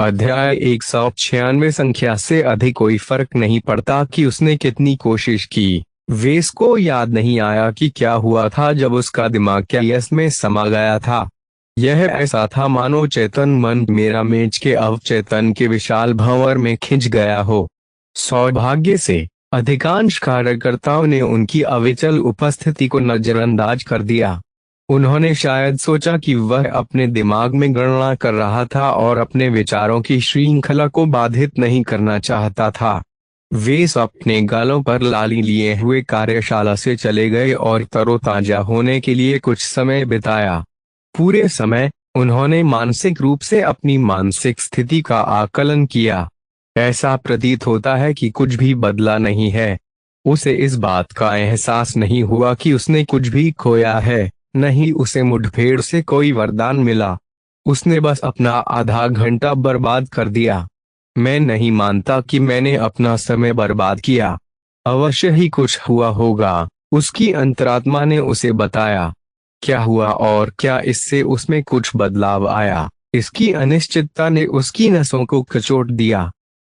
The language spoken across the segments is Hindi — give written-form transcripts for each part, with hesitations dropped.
अध्याय 196 संख्या से अधिक कोई फर्क नहीं पड़ता कि उसने कितनी कोशिश की। वेस को याद नहीं आया कि क्या हुआ था जब उसका दिमाग कैस में समा गया था। यह ऐसा था मानो चेतन मन मेरा मेज के अवचेतन के विशाल भंवर में खिंच गया हो। सौभाग्य से अधिकांश कार्यकर्ताओं ने उनकी अविचल उपस्थिति को नजरअंदाज कर दिया। उन्होंने शायद सोचा कि वह अपने दिमाग में गणना कर रहा था और अपने विचारों की श्रृंखला को बाधित नहीं करना चाहता था। वे अपने गालों पर लाली लिए हुए कार्यशाला से चले गए और तरोताजा होने के लिए कुछ समय बिताया। पूरे समय उन्होंने मानसिक रूप से अपनी मानसिक स्थिति का आकलन किया। ऐसा प्रतीत होता है कि कुछ भी बदला नहीं है। उसे इस बात का एहसास नहीं हुआ कि उसने कुछ भी खोया है, नहीं उसे मुठभेड़ से कोई वरदान मिला। उसने बस अपना आधा घंटा बर्बाद कर दिया। मैं नहीं मानता कि मैंने अपना समय बर्बाद किया। अवश्य ही कुछ हुआ होगा, उसकी अंतरात्मा ने उसे बताया। क्या हुआ और क्या इससे उसमें कुछ बदलाव आया, इसकी अनिश्चितता ने उसकी नसों को कचोट दिया।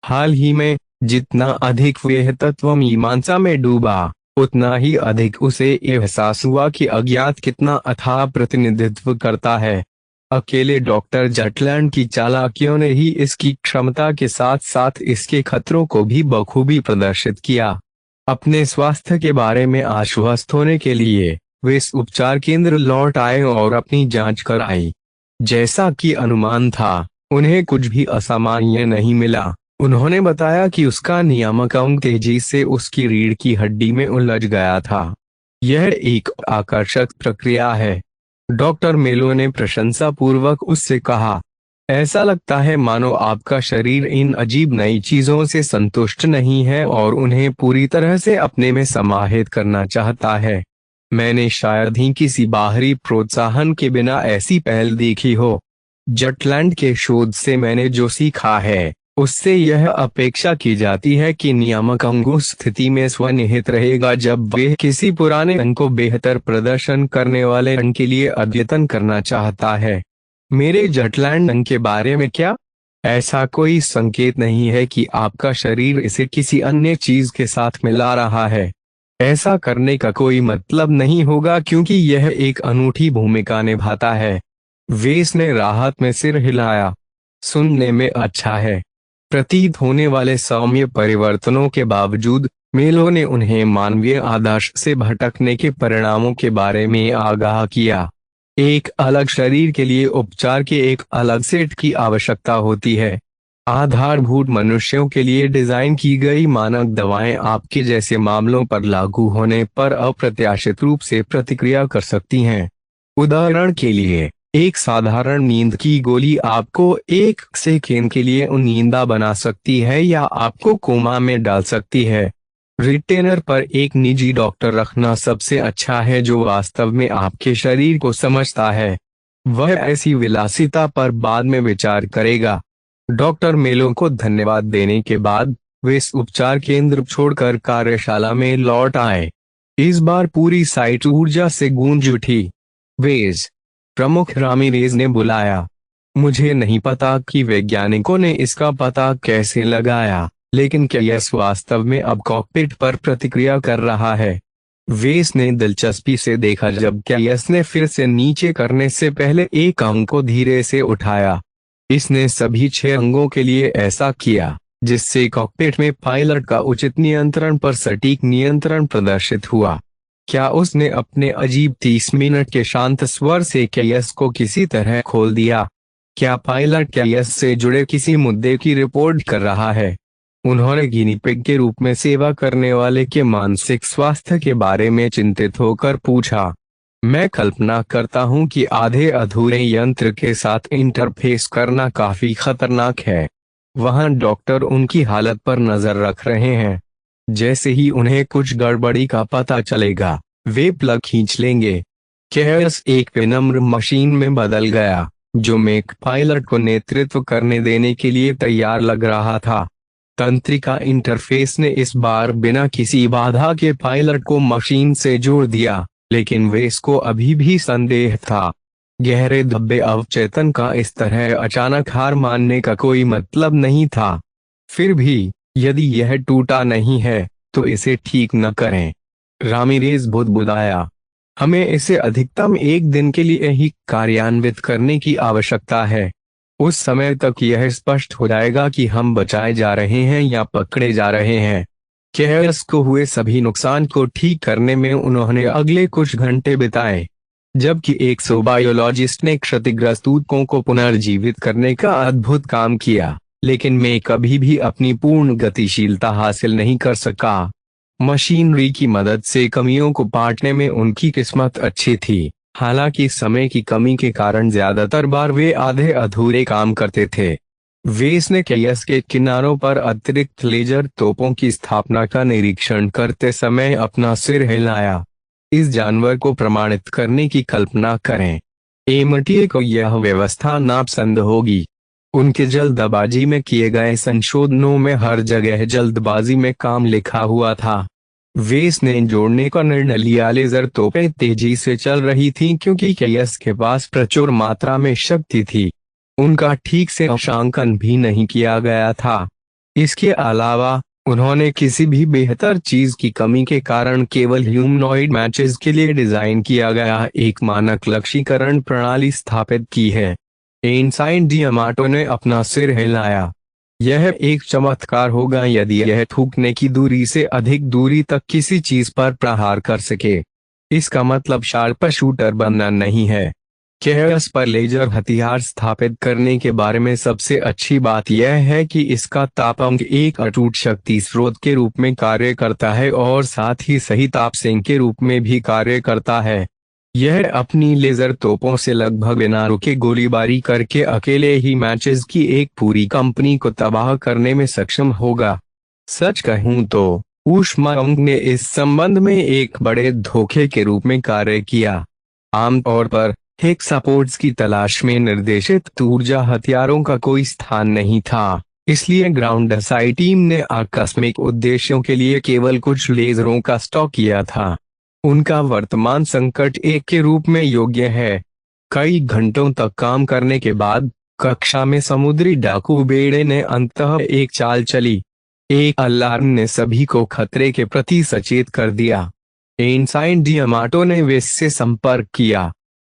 हाल ही में जितना अधिक वह तत्व मीमांसा में डूबा, उतना ही अधिक उसे एहसास हुआ कि अज्ञात कितना अथाह प्रतिनिधित्व करता है। अकेले डॉक्टर जटलैंड की चालाकियों ने ही इसकी क्षमता के साथ साथ इसके खतरों को भी बखूबी प्रदर्शित किया। अपने स्वास्थ्य के बारे में आश्वस्त होने के लिए वे इस उपचार केंद्र लौट आए और अपनी जांच कराई। जैसा कि अनुमान था, उन्हें कुछ भी असामान्य नहीं मिला। उन्होंने बताया कि उसका नियामक अंग तेजी से उसकी रीढ़ की हड्डी में उलझ गया था। यह एक आकर्षक प्रक्रिया है, डॉक्टर मेलो ने प्रशंसा पूर्वक उससे कहा। ऐसा लगता है मानो आपका शरीर इन अजीब नई चीजों से संतुष्ट नहीं है और उन्हें पूरी तरह से अपने में समाहित करना चाहता है। मैंने शायद ही किसी बाहरी प्रोत्साहन के बिना ऐसी पहल देखी हो। जटलैंड के शोध से मैंने जो सीखा है, उससे यह अपेक्षा की जाती है कि नियामक अंग उस स्थिति में स्वनिहित रहेगा जब वह किसी पुराने अंग को बेहतर प्रदर्शन करने वाले अंग के लिए अद्यतन करना चाहता है। मेरे जटलैंड अंग के बारे में क्या? ऐसा कोई संकेत नहीं है कि आपका शरीर इसे किसी अन्य चीज के साथ मिला रहा है। ऐसा करने का कोई मतलब नहीं होगा क्योंकि यह एक अनूठी भूमिका निभाता है। वेस ने राहत में सिर हिलाया। सुनने में अच्छा है। प्रतीत होने वाले सौम्य परिवर्तनों के बावजूद मेलो ने उन्हें मानवीय आदर्श से भटकने के परिणामों के बारे में आगाह किया। एक अलग शरीर के लिए उपचार के एक अलग सेट की आवश्यकता होती है। आधारभूत मनुष्यों के लिए डिजाइन की गई मानक दवाएं आपके जैसे मामलों पर लागू होने पर अप्रत्याशित रूप से प्रतिक्रिया कर सकती हैं। उदाहरण के लिए, एक साधारण नींद की गोली आपको एक सेकेंड के लिए नींदा बना सकती है या आपको कोमा में डाल सकती है। रिटेनर पर एक निजी डॉक्टर रखना सबसे अच्छा है जो वास्तव में आपके शरीर को समझता है। वह ऐसी विलासिता पर बाद में विचार करेगा। डॉक्टर मेलो को धन्यवाद देने के बाद वे इस उपचार केंद्र छोड़कर कार्यशाला में लौट आए। इस बार पूरी साइट ऊर्जा से गूंज उठी। वेज प्रमुख रामिरेज ने बुलाया। मुझे नहीं पता कि वैज्ञानिकों ने इसका पता कैसे लगाया, लेकिन कैस वास्तव में अब कॉकपिट पर प्रतिक्रिया कर रहा है। वेस ने दिलचस्पी से देखा जब कैस ने फिर से नीचे करने से पहले एक अंग को धीरे से उठाया। इसने सभी 6 अंगों के लिए ऐसा किया, जिससे कॉकपिट में पायलट का उचित नियंत्रण पर सटीक नियंत्रण प्रदर्शित हुआ। क्या उसने अपने अजीब 30 मिनट के शांत स्वर से कैस को किसी तरह खोल दिया? क्या पायलट कैस से जुड़े किसी मुद्दे की रिपोर्ट कर रहा है? उन्होंने गिनी पिग के रूप में सेवा करने वाले के मानसिक स्वास्थ्य के बारे में चिंतित होकर पूछा। मैं कल्पना करता हूं कि आधे अधूरे यंत्र के साथ इंटरफेस करना काफी खतरनाक है। वहां डॉक्टर उनकी हालत पर नजर रख रहे हैं। जैसे ही उन्हें कुछ गड़बड़ी का पता चलेगा, वे प्लग खींच लेंगे। कैस एक विनम्र मशीन में बदल गया, जो मेक पायलट को नेतृत्व करने देने के लिए तैयार लग रहा था। तंत्रिका इंटरफेस ने इस बार बिना किसी बाधा के पायलट को मशीन से जोड़ दिया, लेकिन वेस को अभी भी संदेह था। गहरे दबे अवचेतन का इस तरह अचानक हार मानने का कोई मतलब नहीं था। फिर भी, यदि यह टूटा नहीं है, तो इसे ठीक न करें। रामिरेज बुदबुदाया। हमें इसे अधिकतम एक दिन के लिए ही कार्यान्वित करने की आवश्यकता है। उस समय तक यह स्पष्ट हो जाएगा कि हम बचाए जा रहे हैं या पकड़े जा रहे हैं। केएस को हुए सभी नुकसान को ठीक करने में उन्होंने अगले कुछ घंटे बिताए, जबकि एक बायोलॉजिस्ट ने क्षतिग्रस्त ऊतकों को पुनर्जीवित करने का अद्भुत काम किया, लेकिन मैं कभी भी अपनी पूर्ण गतिशीलता हासिल नहीं कर सका। मशीनरी की मदद से कमियों को पाटने में उनकी किस्मत अच्छी थी, हालांकि समय की कमी के कारण ज्यादातर बार वे आधे अधूरे काम करते थे। वेस ने केएस के किनारों पर अतिरिक्त लेजर तोपों की स्थापना का निरीक्षण करते समय अपना सिर हिलाया। इस जानवर को प्रमाणित करने की कल्पना करें। एमटीए को यह व्यवस्था नापसंद होगी। उनके जल्दबाजी में किए गए संशोधनों में हर जगह जल्दबाजी में काम लिखा हुआ था। वेस ने जोड़ने का निर्णय लिया। लेजर तोपें तेजी से चल रही थीं क्योंकि केएस के पास प्रचुर मात्रा में शक्ति थी। उनका ठीक से अंशांकन भी नहीं किया गया था। इसके अलावा, उन्होंने किसी भी बेहतर चीज की कमी के कारण केवल ह्यूमनॉइड मैचेस के लिए डिजाइन किया गया एक मानक लक्ष्यीकरण प्रणाली स्थापित की है। एनसाइन डियामाटो ने अपना सिर हिलाया। यह एक चमत्कार होगा यदि यह थूकने की दूरी से अधिक दूरी तक किसी चीज पर प्रहार कर सके। इसका मतलब शार्प शूटर बनना नहीं है। केएस पर लेजर हथियार स्थापित करने के बारे में सबसे अच्छी बात यह है कि इसका तापंक एक अटूट शक्ति स्रोत के रूप में कार्य करता है और साथ ही सही ताप सिंक के रूप में भी कार्य करता है। यह अपनी लेजर तोपों से लगभग बिना रुके गोलीबारी करके अकेले ही मैचेस की एक पूरी कंपनी को तबाह करने में सक्षम होगा। सच कहूं तो ऊष्मांग ने इस संबंध में एक बड़े धोखे के रूप में कार्य किया। आमतौर पर हेक्सापोड्स की तलाश में निर्देशित ऊर्जा हथियारों का कोई स्थान नहीं था, इसलिए ग्राउंड एसआई टीम ने आकस्मिक उद्देश्यों के लिए केवल कुछ लेजरों का स्टॉक किया था। उनका वर्तमान संकट एक के रूप में योग्य है। कई घंटों तक काम करने के बाद कक्षा में समुद्री डाकू बेड़े ने अंततः एक चाल चली। एक अलार्म ने सभी को खतरे के प्रति सचेत कर दिया। एनसाइन डियामाटो ने वेस से संपर्क किया।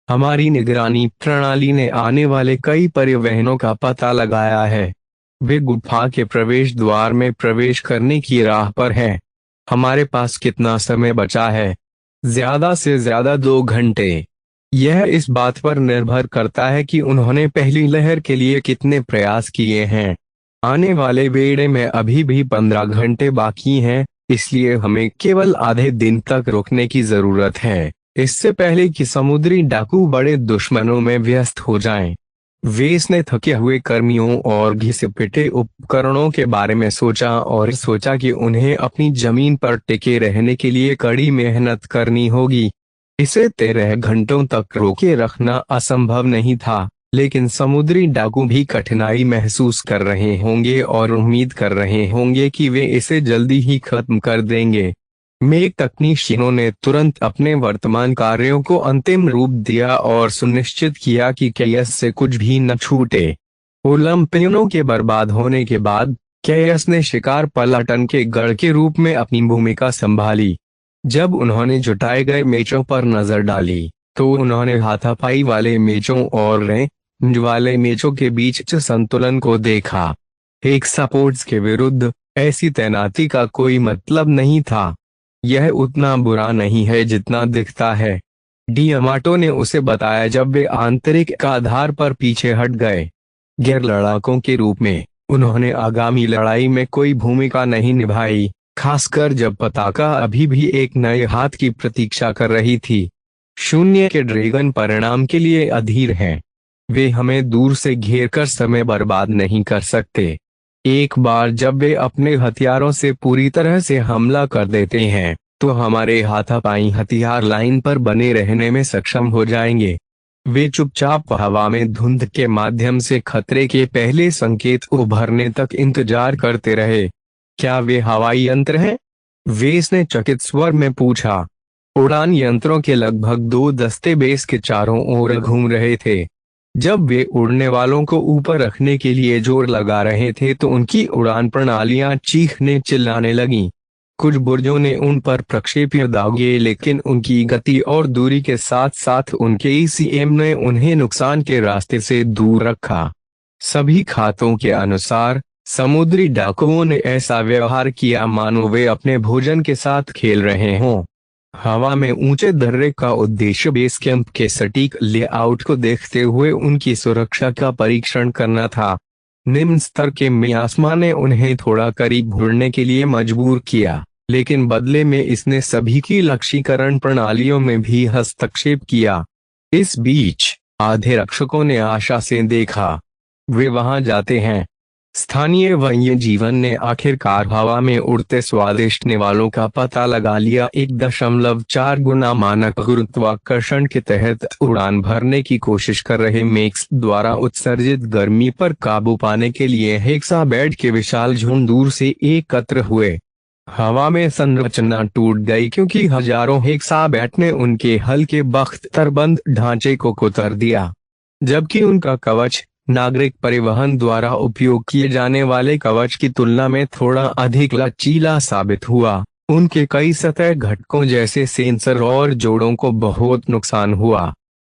हमारी निगरानी प्रणाली ने आने वाले कई परिवहनों का पता लगाया है। वे गुफा के प्रवेश द्वार में प्रवेश करने की राह पर हैं। हमारे पास कितना समय बचा है? ज्यादा से ज्यादा 2 घंटे। यह इस बात पर निर्भर करता है कि उन्होंने पहली लहर के लिए कितने प्रयास किए हैं। आने वाले बेड़े में अभी भी 15 घंटे बाकी हैं, इसलिए हमें केवल आधे दिन तक रुकने की जरूरत है, इससे पहले कि समुद्री डाकू बड़े दुश्मनों में व्यस्त हो जाएं। वेस ने थके हुए कर्मियों और घिसे पिटे उपकरणों के बारे में सोचा और सोचा कि उन्हें अपनी जमीन पर टिके रहने के लिए कड़ी मेहनत करनी होगी। इसे 13 घंटों तक रोके रखना असंभव नहीं था, लेकिन समुद्री डाकू भी कठिनाई महसूस कर रहे होंगे और उम्मीद कर रहे होंगे कि वे इसे जल्दी ही खत्म कर देंगे। मेक तकनीशियनों ने तुरंत अपने वर्तमान कार्यों को अंतिम रूप दिया और सुनिश्चित किया कि केएस से कुछ भी न छूटे। ओलंपियनों के बर्बाद होने के बाद केएस ने शिकार पलाटन के गढ़ के रूप में अपनी भूमिका संभाली। जब उन्होंने जुटाए गए मेचों पर नजर डाली, तो उन्होंने हाथापाई वाले मेचों और रेंज वाले मेचों के बीच संतुलन को देखा। हेक्सापोड्स के विरुद्ध ऐसी तैनाती का कोई मतलब नहीं था। यह उतना बुरा नहीं है जितना दिखता है, डियामाटो ने उसे बताया जब वे आंतरिक आधार पर पीछे हट गए। गैर लड़ाकों के रूप में उन्होंने आगामी लड़ाई में कोई भूमिका नहीं निभाई, खासकर जब पताका अभी भी एक नए हाथ की प्रतीक्षा कर रही थी। शून्य के ड्रैगन परिणाम के लिए अधीर हैं। वे हमें दूर से घेर कर समय बर्बाद नहीं कर सकते। एक बार जब वे अपने हथियारों से पूरी तरह से हमला कर देते हैं, तो हमारे हाथापाई हथियार लाइन पर बने रहने में सक्षम हो जाएंगे। वे चुपचाप हवा में धुंध के माध्यम से खतरे के पहले संकेत उभरने तक इंतजार करते रहे। क्या वे हवाई यंत्र हैं? वेस ने चकित स्वर में पूछा। उड़ान यंत्रों के लगभग 2 दस्ते बेस के चारों ओर घूम रहे थे। जब वे उड़ने वालों को ऊपर रखने के लिए जोर लगा रहे थे तो उनकी उड़ान प्रणालियां चीखने चिल्लाने लगीं। कुछ बुर्जों ने उन पर प्रक्षेप्य दागे, लेकिन उनकी गति और दूरी के साथ साथ उनके ईसीएम ने उन्हें नुकसान के रास्ते से दूर रखा। सभी खातों के अनुसार समुद्री डाकुओं ने ऐसा व्यवहार किया मानो वे अपने भोजन के साथ खेल रहे हों। हवा में ऊंचे दर्रे का उद्देश्य बेस कैंप के सटीक लेआउट को देखते हुए उनकी सुरक्षा का परीक्षण करना था। निम्न स्तर के मियास्मा ने उन्हें थोड़ा करीब घुरने के लिए मजबूर किया, लेकिन बदले में इसने सभी की लक्ष्यीकरण प्रणालियों में भी हस्तक्षेप किया। इस बीच आधे रक्षकों ने आशा से देखा, वे वहां जाते हैं। स्थानीय वन्य जीवन ने आखिरकार हवा में उड़ते स्वादिष्ट नेवालों का पता लगा लिया। 1.4 गुना मानक गुरुत्वाकर्षण के तहत उड़ान भरने की कोशिश कर रहे मेक्स द्वारा उत्सर्जित गर्मी पर काबू पाने के लिए हेक्साबैट के विशाल झुंड दूर से एकत्र हुए। हवा में संरचना टूट गई क्योंकि हजारों हेक्साबैट ने उनके हल्के बख्तरबंद ढांचे को कुतर दिया, जबकि उनका कवच नागरिक परिवहन द्वारा उपयोग किए जाने वाले कवच की तुलना में थोड़ा अधिक लचीला साबित हुआ। उनके कई सतह घटकों जैसे सेंसर और जोड़ों को बहुत नुकसान हुआ।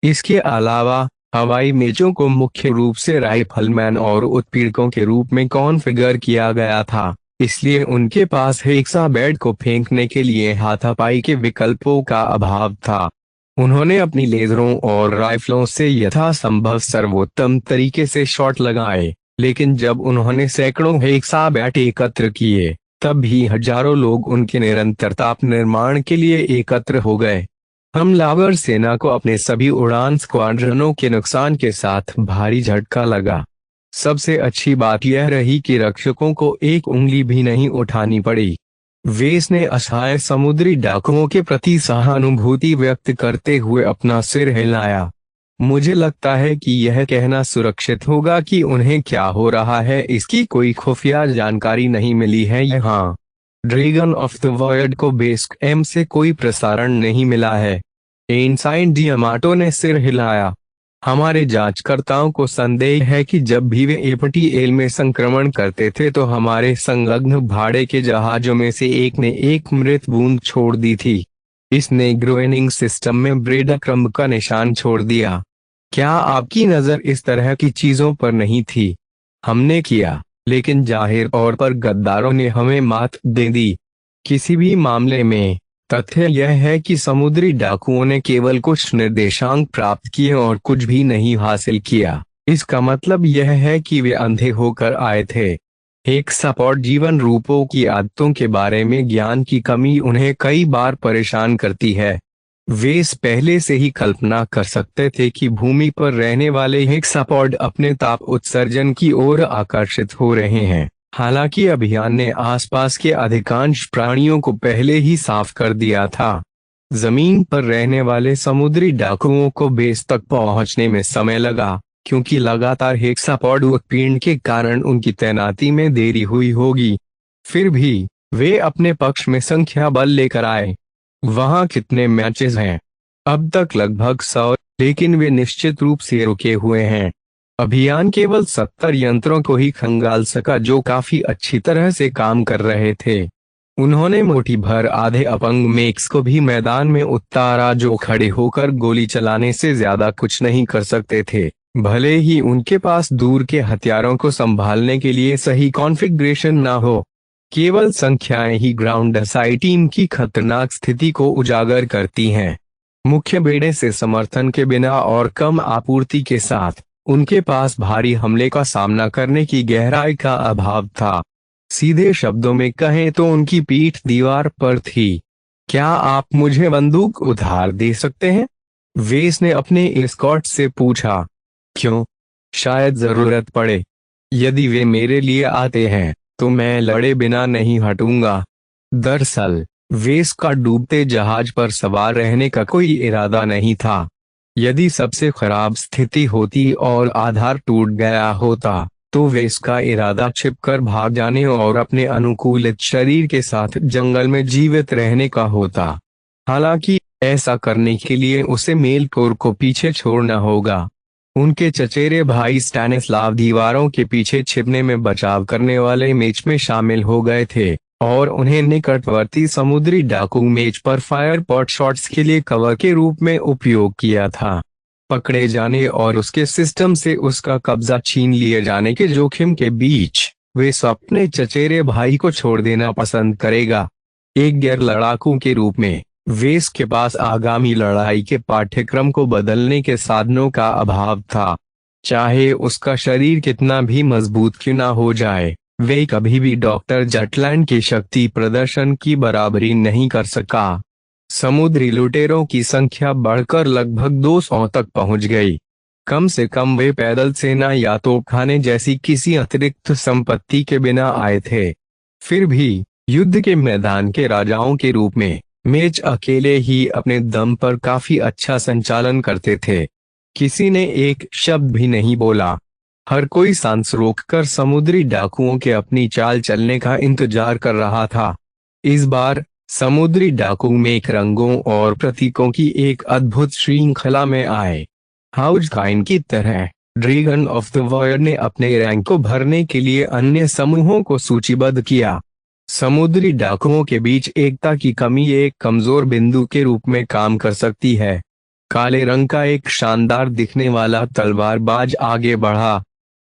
इसके अलावा हवाई मेचों को मुख्य रूप से राइफलमैन और उत्पीड़कों के रूप में कॉन्फ़िगर किया गया था, इसलिए उनके पास हेक्साबैट को फेंकने के लिए हाथापाई के विकल्पों का अभाव था। उन्होंने अपनी लेजरों और राइफलों से यथासंभव सर्वोत्तम तरीके से शॉट लगाए, लेकिन जब उन्होंने सैकड़ों हेक्साबैट एकत्र किए, तब भी हजारों लोग उनके निरंतर ताप निर्माण के लिए एकत्र हो गए। हमलावर सेना को अपने सभी उड़ान स्क्वाड्रनों के नुकसान के साथ भारी झटका लगा। सबसे अच्छी बात यह रही कि रक्षकों को एक उंगली भी नहीं उठानी पड़ी। वेस ने असहाय समुद्री डाकुओं के प्रति सहानुभूति व्यक्त करते हुए अपना सिर हिलाया। मुझे लगता है कि यह कहना सुरक्षित होगा कि उन्हें क्या हो रहा है इसकी कोई खुफिया जानकारी नहीं मिली है। यहाँ ड्रैगन ऑफ द वॉयड को बेस कैंप से कोई प्रसारण नहीं मिला है। एनसाइन डियामाटो ने सिर हिलाया। हमारे जांचकर्ताओं को संदेह है कि जब भी वे एपटीएल में संक्रमण करते थे तो हमारे संलग्न भाड़े के जहाजों में से एक ने एक मृत बूंद छोड़ दी थी। इसने ग्रोनिंग सिस्टम में ब्रेडक्रम्ब का निशान छोड़ दिया। क्या आपकी नजर इस तरह की चीजों पर नहीं थी? हमने किया, लेकिन जाहिर तौर पर गद्दारों ने हमें मात दे दी। किसी भी मामले में तथ्य यह है कि समुद्री डाकुओं ने केवल कुछ निर्देशांक प्राप्त किए और कुछ भी नहीं हासिल किया। इसका मतलब यह है कि वे अंधे होकर आए थे। एक सपोर्ट जीवन रूपों की आदतों के बारे में ज्ञान की कमी उन्हें कई बार परेशान करती है। वे इस पहले से ही कल्पना कर सकते थे कि भूमि पर रहने वाले हेक्सापॉड अपने ताप उत्सर्जन की ओर आकर्षित हो रहे हैं। हालांकि अभियान ने आसपास के अधिकांश प्राणियों को पहले ही साफ कर दिया था। जमीन पर रहने वाले समुद्री डाकुओं को बेस तक पहुंचने में समय लगा, क्योंकि लगातार हेक्सापॉड उत्पीड़न के कारण उनकी तैनाती में देरी हुई होगी। फिर भी वे अपने पक्ष में संख्या बल लेकर आए। वहां कितने मैचेस हैं? अब तक लगभग 100, लेकिन वे निश्चित रूप से रुके हुए हैं। अभियान केवल 70 यंत्रों को ही खंगाल सका जो काफी अच्छी तरह से काम कर रहे थे। उन्होंने मुट्ठी भर आधे अपंग मेक्स को भी मैदान में उतारा जो खड़े होकर गोली चलाने से ज्यादा कुछ नहीं कर सकते थे, भले ही उनके पास दूर के हथियारों को संभालने के लिए सही कॉन्फ़िगरेशन ना हो। केवल संख्याएं ही ग्राउंड असाई टीम की खतरनाक स्थिति को उजागर करती हैं। मुख्य बेड़े से समर्थन के बिना और कम आपूर्ति के साथ उनके पास भारी हमले का सामना करने की गहराई का अभाव था। सीधे शब्दों में कहें तो उनकी पीठ दीवार पर थी। क्या आप मुझे बंदूक उधार दे सकते हैं? वेस ने अपने एस्कॉर्ट से पूछा। क्यों? शायद जरूरत पड़े। यदि वे मेरे लिए आते हैं तो मैं लड़े बिना नहीं हटूंगा। दरअसल वेस का डूबते जहाज पर सवार रहने का कोई इरादा नहीं था। यदि सबसे खराब स्थिति होती और आधार टूट गया होता तो वेस का इरादा छिपकर भाग जाने और अपने अनुकूलित शरीर के साथ जंगल में जीवित रहने का होता। हालांकि ऐसा करने के लिए उसे मेल्कोर को पीछे छोड़ना होगा। उनके चचेरे भाई स्टैनिस्लाव दीवारों के पीछे छिपने में बचाव करने वाले मैच में शामिल हो गए थे और उन्हें निकटवर्ती समुद्री डाकू मेज पर फायर पॉट शॉट्स के लिए कवर के रूप में उपयोग किया था। पकड़े जाने और उसके सिस्टम से उसका कब्जा छीन लिए जाने के जोखिम के बीच वे अपने चचेरे भाई को छोड़ देना पसंद करेगा। एक गैर लड़ाकू के रूप में वेस के पास आगामी लड़ाई के पाठ्यक्रम को बदलने के साधनों का अभाव था। चाहे उसका शरीर कितना भी मजबूत क्यों ना हो जाए, वे कभी भी डॉक्टर जटलैंड के शक्ति प्रदर्शन की बराबरी नहीं कर सका। समुद्री लुटेरों की संख्या बढ़कर लगभग 200 तक पहुंच गई। कम से कम वे पैदल सेना या तोपखाने जैसी किसी अतिरिक्त संपत्ति के बिना आए थे। फिर भी युद्ध के मैदान के राजाओं के रूप में मेच अकेले ही अपने दम पर काफी अच्छा संचालन करते थे। किसी ने एक शब्द भी नहीं बोला। हर कोई सांस रोककर समुद्री डाकुओं के अपनी चाल चलने का इंतजार कर रहा था। इस बार समुद्री डाकू मेक रंगों और प्रतीकों की एक अद्भुत श्रृंखला में आए। हाउज़काइन की तरह ड्रैगन ऑफ द वॉयर ने अपने रैंक को भरने के लिए अन्य समूहों को सूचीबद्ध किया। समुद्री डाकुओं के बीच एकता की कमी एक कमजोर बिंदु के रूप में काम कर सकती है। काले रंग का एक शानदार दिखने वाला तलवारबाज आगे बढ़ा।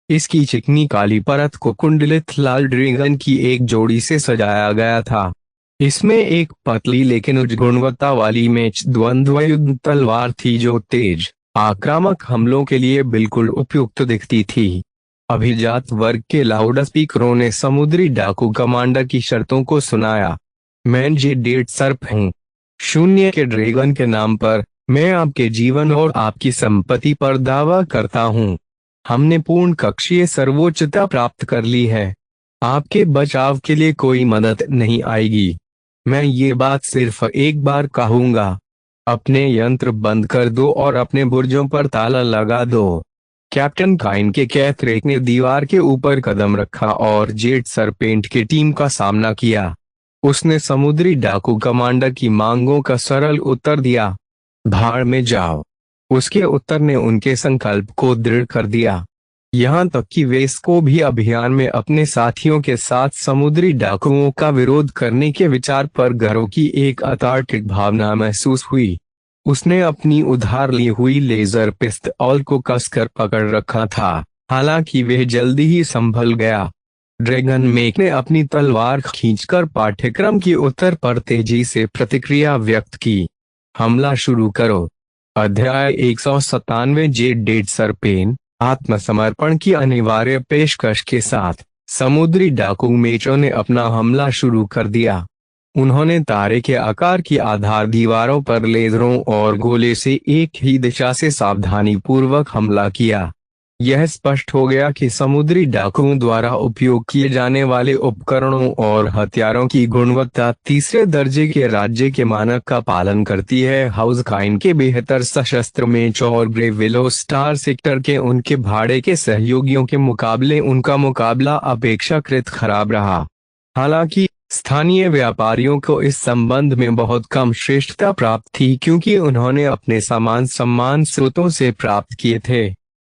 इसकी चिकनी काली परत को कुंडलित लाल ड्रैगन की एक जोड़ी से सजाया गया था। इसमें एक पतली लेकिन उच्च गुणवत्ता वाली मेच द्वंद्वयुद्ध तलवार थी जो तेज आक्रामक हमलों के लिए बिल्कुल उपयुक्त दिखती थी। अभिजात वर्ग के लाउड स्पीकरों ने समुद्री डाकू कमांडर की शर्तों को सुनाया। मैं जे डेड सर्प हूँ। शून्य के ड्रैगन के नाम पर मैं आपके जीवन और आपकी संपत्ति पर दावा करता हूँ। हमने पूर्ण कक्षीय सर्वोच्चता प्राप्त कर ली है। आपके बचाव के लिए कोई मदद नहीं आएगी। मैं ये बात सिर्फ एक बार कहूंगा। अपने यंत्र बंद कर दो और अपने बुर्जों पर ताला लगा दो। कैप्टन काइन के कैथरेक ने दीवार के ऊपर कदम रखा और जेड सरपेंट की टीम का सामना किया। उसने समुद्री डाकू कमांडर की मांगों का सरल उत्तर दिया। भाड़ में जाओ। उसके उत्तर ने उनके संकल्प को दृढ़ कर दिया। यहाँ तक कि वेस को भी अभियान में अपने साथियों के साथ समुद्री डाकुओं का विरोध करने के विचार पर गर्व की एक अतार्किक भावना महसूस हुई। उसने अपनी उधार ली हुई लेजर पिस्तौल को कसकर पकड़ रखा था, हालांकि वह जल्दी ही संभल गया। ड्रैगन मेक ने अपनी तलवार खींचकर पाठ्यक्रम की उत्तर पर तेजी से प्रतिक्रिया व्यक्त की। हमला शुरू करो। अध्याय 197 जे डेड सरपेन आत्मसमर्पण की अनिवार्य पेशकश के साथ समुद्री डाकू मेचों ने अपना हमला शुरू कर दिया। उन्होंने तारे के आकार की आधार दीवारों पर लेजरों और गोले से एक ही दिशा से सावधानीपूर्वक हमला किया। यह स्पष्ट हो गया कि समुद्री डाकुओं द्वारा उपयोग किए जाने वाले उपकरणों और हथियारों की गुणवत्ता तीसरे दर्जे के राज्य के मानक का पालन करती है। हाउज़काइन के बेहतर सशस्त्र मेच और ग्रे विलो स्टार सेक्टर के उनके भाड़े के सहयोगियों के मुकाबले उनका मुकाबला अपेक्षाकृत खराब रहा। हालांकि स्थानीय व्यापारियों को इस संबंध में बहुत कम श्रेष्ठता प्राप्त थी क्योंकि उन्होंने अपने सामान सम्मान स्रोतों से प्राप्त किए थे।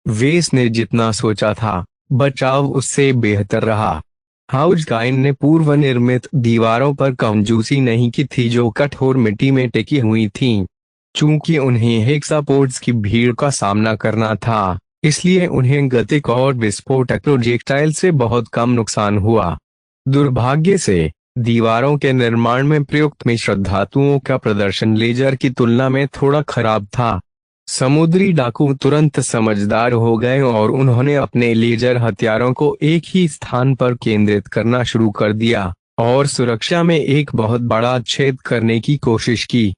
वेस ने जितना सोचा था, बचाव उससे बेहतर रहा। हाउज़काइन ने पूर्व निर्मित दीवारों पर कंजूसी नहीं की थी जो कठोर मिट्टी में टिकी हुई थीं। चूंकि उन्हें हेक्सापोड्स की भीड़ का सामना करना था, इसलिए उन्हें गतिक और विस्फोटक प्रोजेक्टाइल से बहुत कम नुकसान हुआ। दुर्भाग्य से दीवारों के निर्माण में प्रयुक्त मिश्र धातुओं का प्रदर्शन लेजर की तुलना में थोड़ा खराब था। समुद्री डाकू तुरंत समझदार हो गए और उन्होंने अपने लेजर हथियारों को एक ही स्थान पर केंद्रित करना शुरू कर दिया और सुरक्षा में एक बहुत बड़ा छेद करने की कोशिश की।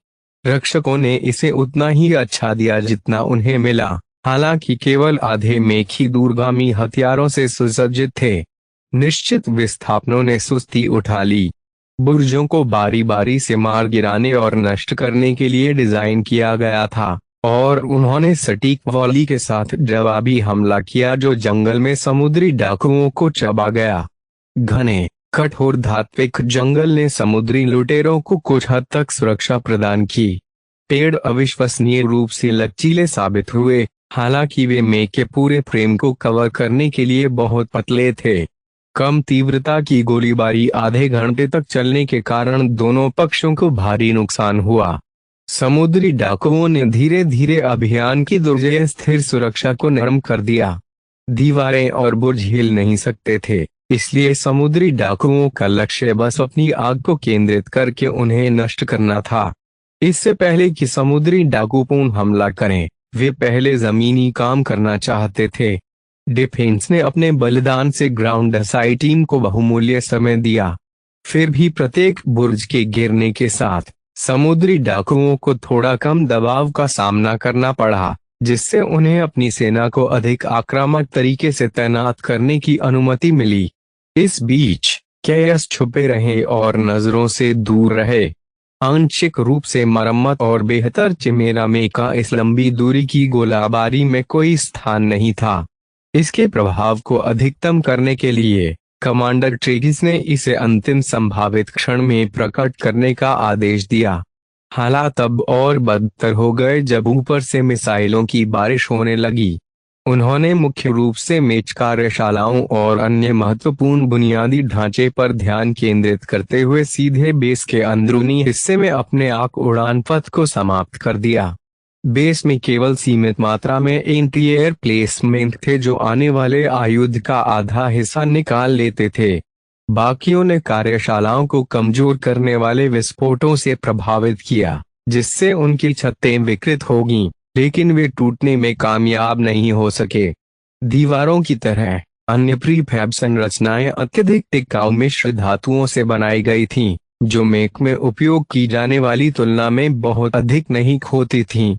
रक्षकों ने इसे उतना ही अच्छा दिया जितना उन्हें मिला, हालांकि केवल आधे मेख ही दूरगामी हथियारों से सुसज्जित थे। निश्चित विस्थापनों ने सुस्ती उठा ली। बुर्जों को बारी बारी से मार गिराने और नष्ट करने के लिए डिजाइन किया गया था और उन्होंने सटीक वॉली के साथ जवाबी हमला किया जो जंगल में समुद्री डाकुओं को चबा गया। घने कठोर धात्विक जंगल ने समुद्री लुटेरों को कुछ हद तक सुरक्षा प्रदान की। पेड़ अविश्वसनीय रूप से लचीले साबित हुए, हालांकि वे मेघ के पूरे फ्रेम को कवर करने के लिए बहुत पतले थे। कम तीव्रता की गोलीबारी आधे घंटे तक चलने के कारण दोनों पक्षों को भारी नुकसान हुआ। समुद्री डाकुओं ने धीरे धीरे अभियान की दुर्जय स्थिर सुरक्षा को नरम कर दिया। दीवारें और बुर्ज हिल नहीं सकते थे, इसलिए समुद्री डाकुओं का लक्ष्य बस अपनी आग को केंद्रित करके उन्हें नष्ट करना था। इससे पहले कि समुद्री डाकू पूर्ण हमला करें, वे पहले जमीनी काम करना चाहते थे। डिफेंस ने अपने बलिदान से ग्राउंड असाई टीम को बहुमूल्य समय दिया। फिर भी प्रत्येक बुर्ज के गिरने के साथ समुद्री डाकुओं को थोड़ा कम दबाव का सामना करना पड़ा, जिससे उन्हें अपनी सेना को अधिक आक्रामक तरीके से तैनात करने की अनुमति मिली। इस बीच केएस छुपे रहे और नजरों से दूर रहे। आंशिक रूप से मरम्मत और बेहतर चिमेरा में का इस लंबी दूरी की गोलाबारी में कोई स्थान नहीं था। इसके प्रभाव को अधिकतम करने के लिए कमांडर ट्रेगिस ने इसे अंतिम संभावित क्षण में प्रकट करने का आदेश दिया। हालात तब और बदतर हो गए जब ऊपर से मिसाइलों की बारिश होने लगी। उन्होंने मुख्य रूप से मेच कार्यशालाओं और अन्य महत्वपूर्ण बुनियादी ढांचे पर ध्यान केंद्रित करते हुए सीधे बेस के अंदरूनी हिस्से में अपने आग उड़ान पथ को समाप्त कर दिया। बेस में केवल सीमित मात्रा में एंटी एयर प्लेसमेंट थे जो आने वाले आयुध का आधा हिस्सा निकाल लेते थे। बाकियों ने कार्यशालाओं को कमजोर करने वाले विस्फोटों से प्रभावित किया, जिससे उनकी छतें विकृत होंगी, लेकिन वे टूटने में कामयाब नहीं हो सके। दीवारों की तरह अन्य प्रीफैब संरचनाएं अत्यधिक टिकाऊ मिश्र धातुओं से बनाई गई थीं, जो मेक में उपयोग की जाने वाली तुलना में बहुत अधिक नहीं होती थीं।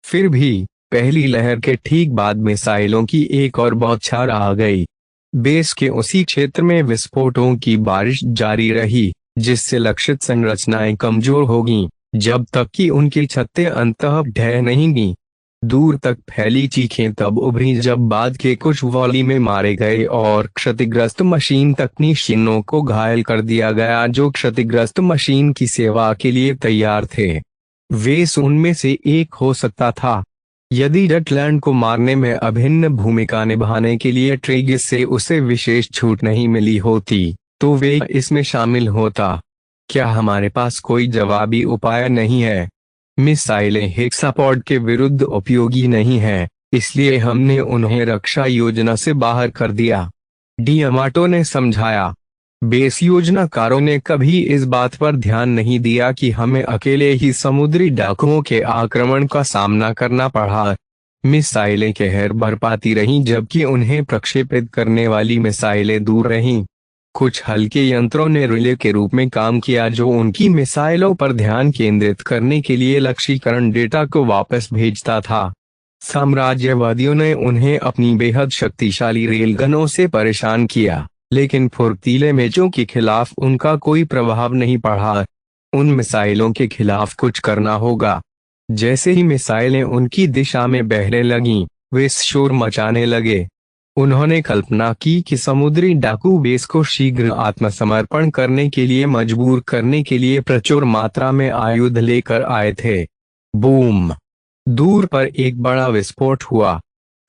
फिर भी पहली लहर के ठीक बाद मिसाइलों की एक और बौछार आ गई। बेस के उसी क्षेत्र में विस्फोटों की बारिश जारी रही, जिससे लक्षित संरचनाएं कमजोर होंगी जब तक कि उनकी छतें अंततः ढह नहीं गी। दूर तक फैली चीखें तब उभरी जब बाद के कुछ वॉली में मारे गए और क्षतिग्रस्त मशीन तकनीशियनों को घायल कर दिया गया जो क्षतिग्रस्त मशीन की सेवा के लिए तैयार थे। वेस उनमें से एक हो सकता था। यदि जटलैंड को मारने में अभिन्न भूमिका निभाने के लिए ट्रेगिस से उसे विशेष छूट नहीं मिली होती, तो वे इसमें शामिल होता। क्या हमारे पास कोई जवाबी उपाय नहीं है? मिसाइलें हेक्सापॉड के विरुद्ध उपयोगी नहीं है, इसलिए हमने उन्हें रक्षा योजना से बाहर कर दिया, डियामाटो ने समझाया। बेस योजनाकारों ने कभी इस बात पर ध्यान नहीं दिया कि हमें अकेले ही समुद्री डाकुओं के आक्रमण का सामना करना पड़ा। मिसाइलें कहर बरपाती रहीं जबकि उन्हें प्रक्षेपित करने वाली मिसाइलें दूर रहीं। कुछ हल्के यंत्रों ने रिले के रूप में काम किया जो उनकी मिसाइलों पर ध्यान केंद्रित करने के लिए लक्ष्यीकरण डेटा को वापस भेजता था। साम्राज्यवादियों ने उन्हें अपनी बेहद शक्तिशाली रेलगनों से परेशान किया, लेकिन फुर्तीले मेचों के खिलाफ उनका कोई प्रभाव नहीं पड़ा। उन मिसाइलों के खिलाफ कुछ करना होगा। जैसे ही मिसाइलें उनकी दिशा में बहने लगीं, वे शोर मचाने लगे। उन्होंने कल्पना की कि समुद्री डाकू बेस को शीघ्र आत्मसमर्पण करने के लिए मजबूर करने के लिए प्रचुर मात्रा में आयुध लेकर आए थे। बूम! दूर पर एक बड़ा विस्फोट हुआ।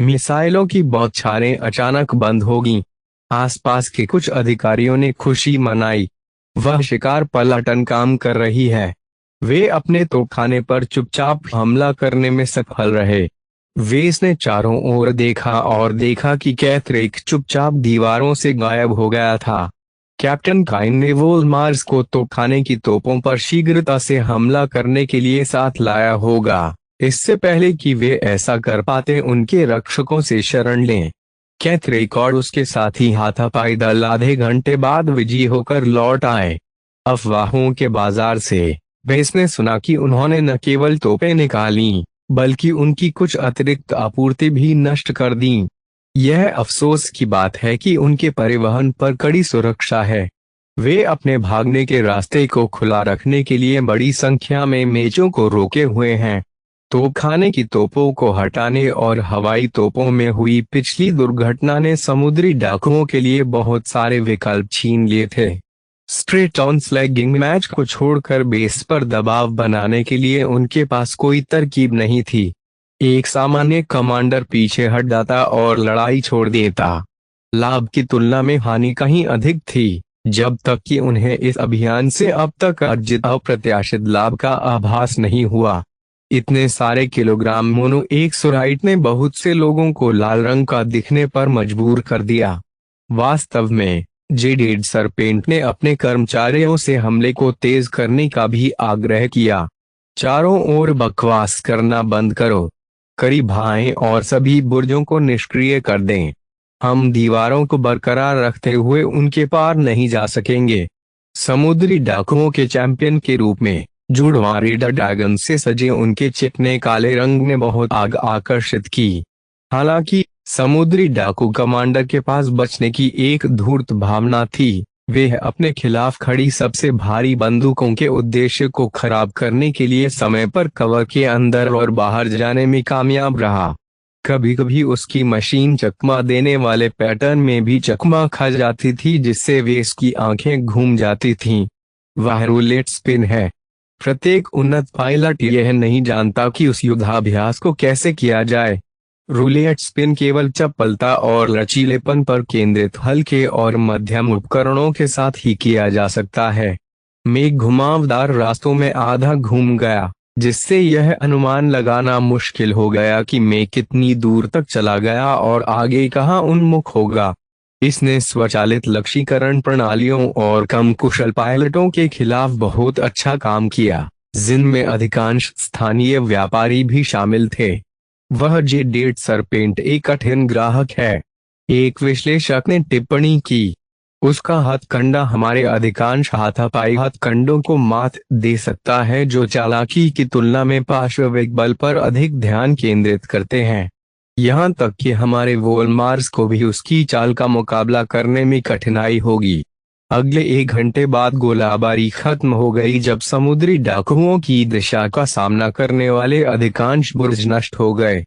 मिसाइलों की बौछारें अचानक बंद हो गईं। आसपास के कुछ अधिकारियों ने खुशी मनाई। वह शिकार पलटन काम कर रही है। वे अपने तोपखाने पर चुपचाप हमला करने में सफल रहे। वेस ने चारों ओर देखा और देखा कि कैथरिक चुपचाप दीवारों से गायब हो गया था। कैप्टन काइन ने वोल्मार्स को तोपखाने की तोपों पर शीघ्रता से हमला करने के लिए साथ लाया होगा, इससे पहले कि वे ऐसा कर पाते उनके रक्षकों से शरण लें। कैथरिक और उसके साथी हाथापाई दल आधे घंटे बाद विजयी होकर लौट आए। अफवाहों के बाजार से वेस ने सुना कि उन्होंने न केवल तोपें निकाली, बल्कि उनकी कुछ अतिरिक्त आपूर्ति भी नष्ट कर दी। यह अफसोस की बात है कि उनके परिवहन पर कड़ी सुरक्षा है। वे अपने भागने के रास्ते को खुला रखने के लिए बड़ी संख्या में मेचों को रोके हुए हैं। तोपखाने की तोपों को हटाने और हवाई तोपों में हुई पिछली दुर्घटना ने समुद्री डाकुओं के लिए बहुत सारे विकल्प छीन लिए थे। स्ट्रेट ऑन स्लैगिंग मैच को छोड़कर बेस पर दबाव बनाने के लिए उनके पास कोई तरकीब नहीं थी। एक सामान्य कमांडर पीछे हट जाता और लड़ाई छोड़ देता। लाभ की तुलना में हानि कहीं अधिक थी, जब तक कि उन्हें इस अभियान से अब तक अर्जित अप्रत्याशित लाभ का आभास नहीं हुआ। इतने सारे किलोग्राम मोनो एक्सोराइट ने बहुत से लोगों को लाल रंग का दिखने पर मजबूर कर दिया। वास्तव में जेडेड सरपेंट ने अपने कर्मचारियों से हमले को तेज करने का भी आग्रह किया। चारों ओर बकवास करना बंद करो, करीब आएं और सभी बुर्जों को निष्क्रिय कर दें। हम दीवारों को बरकरार रखते हुए उनके पार नहीं जा सकेंगे। समुद्री डाकुओं के चैंपियन के रूप में जुड़वा रेडर ड्रैगन से सजे उनके चिकने काले रंग ने बहुत आग आकर्षित की। हालांकि समुद्री डाकू कमांडर के पास बचने की एक धूर्त भावना थी। वह अपने खिलाफ खड़ी सबसे भारी बंदूकों के उद्देश्य को खराब करने के लिए समय पर कवर के अंदर और बाहर जाने में कामयाब रहा। कभी कभी उसकी मशीन चकमा देने वाले पैटर्न में भी चकमा खा जाती थी, जिससे वेस की आंखें घूम जाती थीं। वह रूलेट स्पिन है। प्रत्येक उन्नत पायलट यह नहीं जानता कि उस युद्धाभ्यास को कैसे किया जाए। रूलेट स्पिन केवल चपलता और लचीलेपन पर केंद्रित हल्के और मध्यम उपकरणों के साथ ही किया जा सकता है। मेघ घुमावदार रास्तों में आधा घूम गया, जिससे यह अनुमान लगाना मुश्किल हो गया कि मेघ कितनी दूर तक चला गया और आगे कहां उन्मुख होगा। इसने स्वचालित लक्ष्यीकरण प्रणालियों और कम कुशल पायलटों के खिलाफ बहुत अच्छा काम किया, जिनमें अधिकांश स्थानीय व्यापारी भी शामिल थे। वह जेडेड सरपेंट एक कठिन ग्राहक है, एक विश्लेषक ने टिप्पणी की। उसका हथकंडा हमारे अधिकांश हाथापाई हथकंडों को मात दे सकता है, जो चालाकी की तुलना में पार्श्विक बल पर अधिक ध्यान केंद्रित करते हैं। यहाँ तक कि हमारे वोलमार्स को भी उसकी चाल का मुकाबला करने में कठिनाई होगी। अगले 1 घंटे बाद गोलाबारी खत्म हो गई, जब समुद्री डाकुओं की दिशा का सामना करने वाले अधिकांश बुर्ज नष्ट हो गए।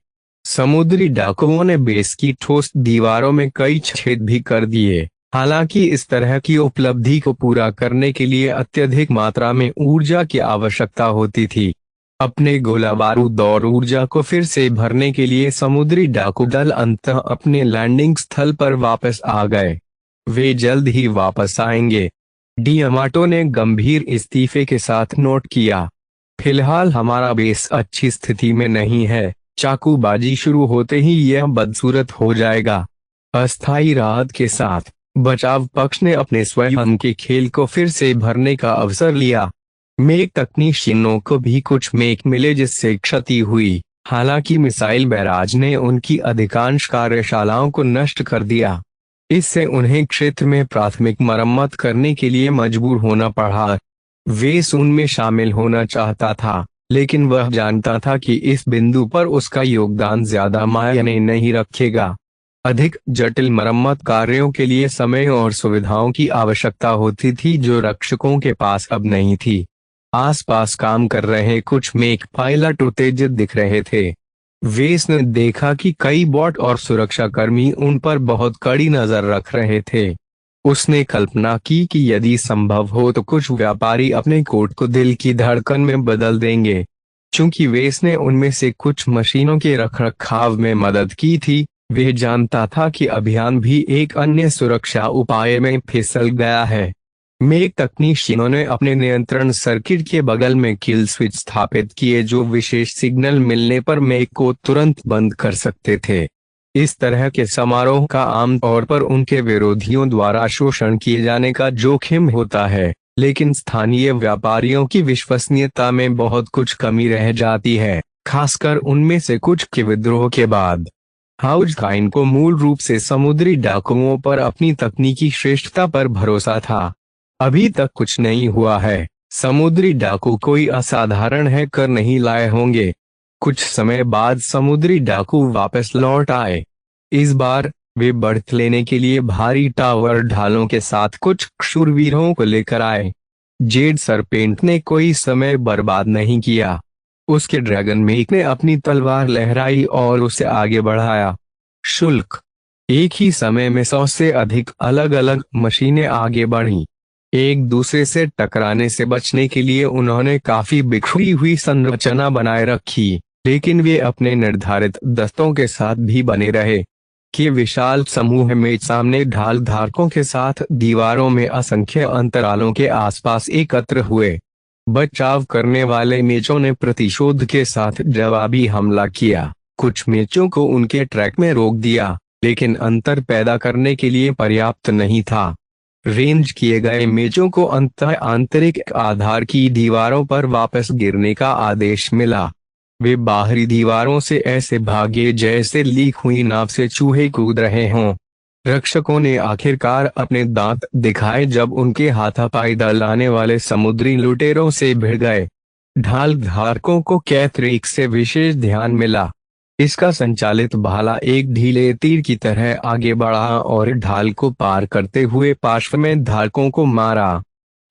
समुद्री डाकुओं ने बेस की ठोस दीवारों में कई छेद भी कर दिए। हालांकि इस तरह की उपलब्धि को पूरा करने के लिए अत्यधिक मात्रा में ऊर्जा की आवश्यकता होती थी। अपने गोला बारूद और ऊर्जा को फिर से भरने के लिए समुद्री डाकू दल अंततः अपने लैंडिंग स्थल पर वापस आ गए। वे जल्द ही वापस आएंगे, डियामाटो ने गंभीर इस्तीफे के साथ नोट किया। फिलहाल हमारा बेस अच्छी स्थिति में नहीं है। चाकूबाजी शुरू होते ही यह बदसूरत हो जाएगा। अस्थायी राहत के साथ बचाव पक्ष ने अपने स्वयं के खेल को फिर से भरने का अवसर लिया। मेक तकनीशियनों को भी कुछ मेक मिले जिससे क्षति हुई। हालांकि मिसाइल बैराज ने उनकी अधिकांश कार्यशालाओं को नष्ट कर दिया। इससे उन्हें क्षेत्र में प्राथमिक मरम्मत करने के लिए मजबूर होना पड़ा। वेस उनमें शामिल होना चाहता था, लेकिन वह जानता था कि इस बिंदु पर उसका योगदान ज्यादा मायने नहीं रखेगा। अधिक जटिल मरम्मत कार्यों के लिए समय और सुविधाओं की आवश्यकता होती थी, जो रक्षकों के पास अब नहीं थी। आसपास काम कर रहे कुछ मेक पायलट उत्तेजित दिख रहे थे। वेस ने देखा कि कई बॉट और सुरक्षाकर्मी उन पर बहुत कड़ी नजर रख रहे थे। उसने कल्पना की कि यदि संभव हो तो कुछ व्यापारी अपने कोट को दिल की धड़कन में बदल देंगे। चूंकि वेस ने उनमें से कुछ मशीनों के रखरखाव में मदद की थी, वह जानता था कि अभियान भी एक अन्य सुरक्षा उपाय में फिसल गया है। मेक तकनीशियनों ने अपने नियंत्रण सर्किट के बगल में किल स्विच स्थापित किए, जो विशेष सिग्नल मिलने पर मेक को तुरंत बंद कर सकते थे। इस तरह के समारोह का आमतौर पर उनके विरोधियों द्वारा शोषण किए जाने का जोखिम होता है, लेकिन स्थानीय व्यापारियों की विश्वसनीयता में बहुत कुछ कमी रह जाती है, खासकर उनमें से कुछ के विद्रोह के बाद। हाउजकाइन को मूल रूप से समुद्री डाकुओं पर अपनी तकनीकी श्रेष्ठता पर भरोसा था। अभी तक कुछ नहीं हुआ है। समुद्री डाकू कोई असाधारण है कर नहीं लाए होंगे। कुछ समय बाद समुद्री डाकू वापस लौट आए। इस बार वे बढ़त लेने के लिए भारी टावर ढालों के साथ कुछ शूरवीरों को लेकर आए। जेड सरपेंट ने कोई समय बर्बाद नहीं किया। उसके ड्रैगन मेक ने अपनी तलवार लहराई और उसे आगे बढ़ाया। शुल्क। एक ही समय में 100 से अधिक अलग अलग मशीनें आगे बढ़ीं। एक दूसरे से टकराने से बचने के लिए उन्होंने काफी बिखरी हुई संरचना बनाए रखी, लेकिन वे अपने निर्धारित दस्तों के साथ भी बने रहे। कि विशाल समूह में सामने ढाल धारकों के साथ दीवारों में असंख्य अंतरालों के आसपास एकत्र हुए। बचाव करने वाले मेचों ने प्रतिशोध के साथ जवाबी हमला किया, कुछ मेचों को उनके ट्रैक में रोक दिया, लेकिन अंतर पैदा करने के लिए पर्याप्त नहीं था। रेंज किए गए मेचों को अंततः आंतरिक आधार की दीवारों पर वापस गिरने का आदेश मिला। वे बाहरी दीवारों से ऐसे भागे जैसे लीक हुई नाव से चूहे कूद रहे हों। रक्षकों ने आखिरकार अपने दांत दिखाए जब उनके हाथापाई दलाने वाले समुद्री लुटेरों से भिड़ गए। ढाल धारकों को कैथरेक से विशेष ध्यान मिला। इसका संचालित भाला एक ढीले तीर की तरह आगे बढ़ा और ढाल को पार करते हुए पार्श्व में धारकों को मारा।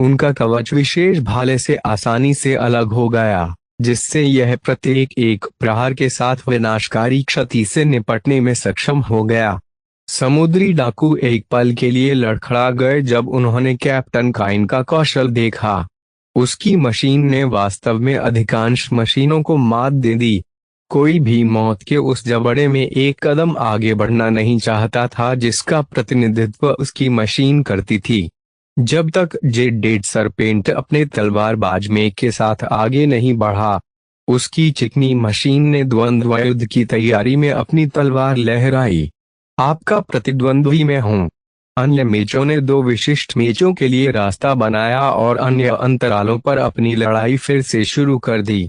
उनका कवच विशेष भाले से आसानी से अलग हो गया, जिससे यह प्रत्येक एक प्रहार के साथ विनाशकारी क्षति से निपटने में सक्षम हो गया। समुद्री डाकू एक पल के लिए लड़खड़ा गए जब उन्होंने कैप्टन काइन का कौशल देखा। उसकी मशीन ने वास्तव में अधिकांश मशीनों को मात दे दी। कोई भी मौत के उस जबड़े में एक कदम आगे बढ़ना नहीं चाहता था जिसका प्रतिनिधित्व उसकी मशीन करती थी। जब तक जेड सरपेंट अपने तलवारबाज मेघ के साथ आगे नहीं बढ़ा, उसकी चिकनी मशीन ने द्वंद्व युद्ध की तैयारी में अपनी तलवार लहराई। आपका प्रतिद्वंद्वी मैं हूँ। अन्य मेचों ने दो विशिष्ट मेचों के लिए रास्ता बनाया और अन्य अंतरालों पर अपनी लड़ाई फिर से शुरू कर दी।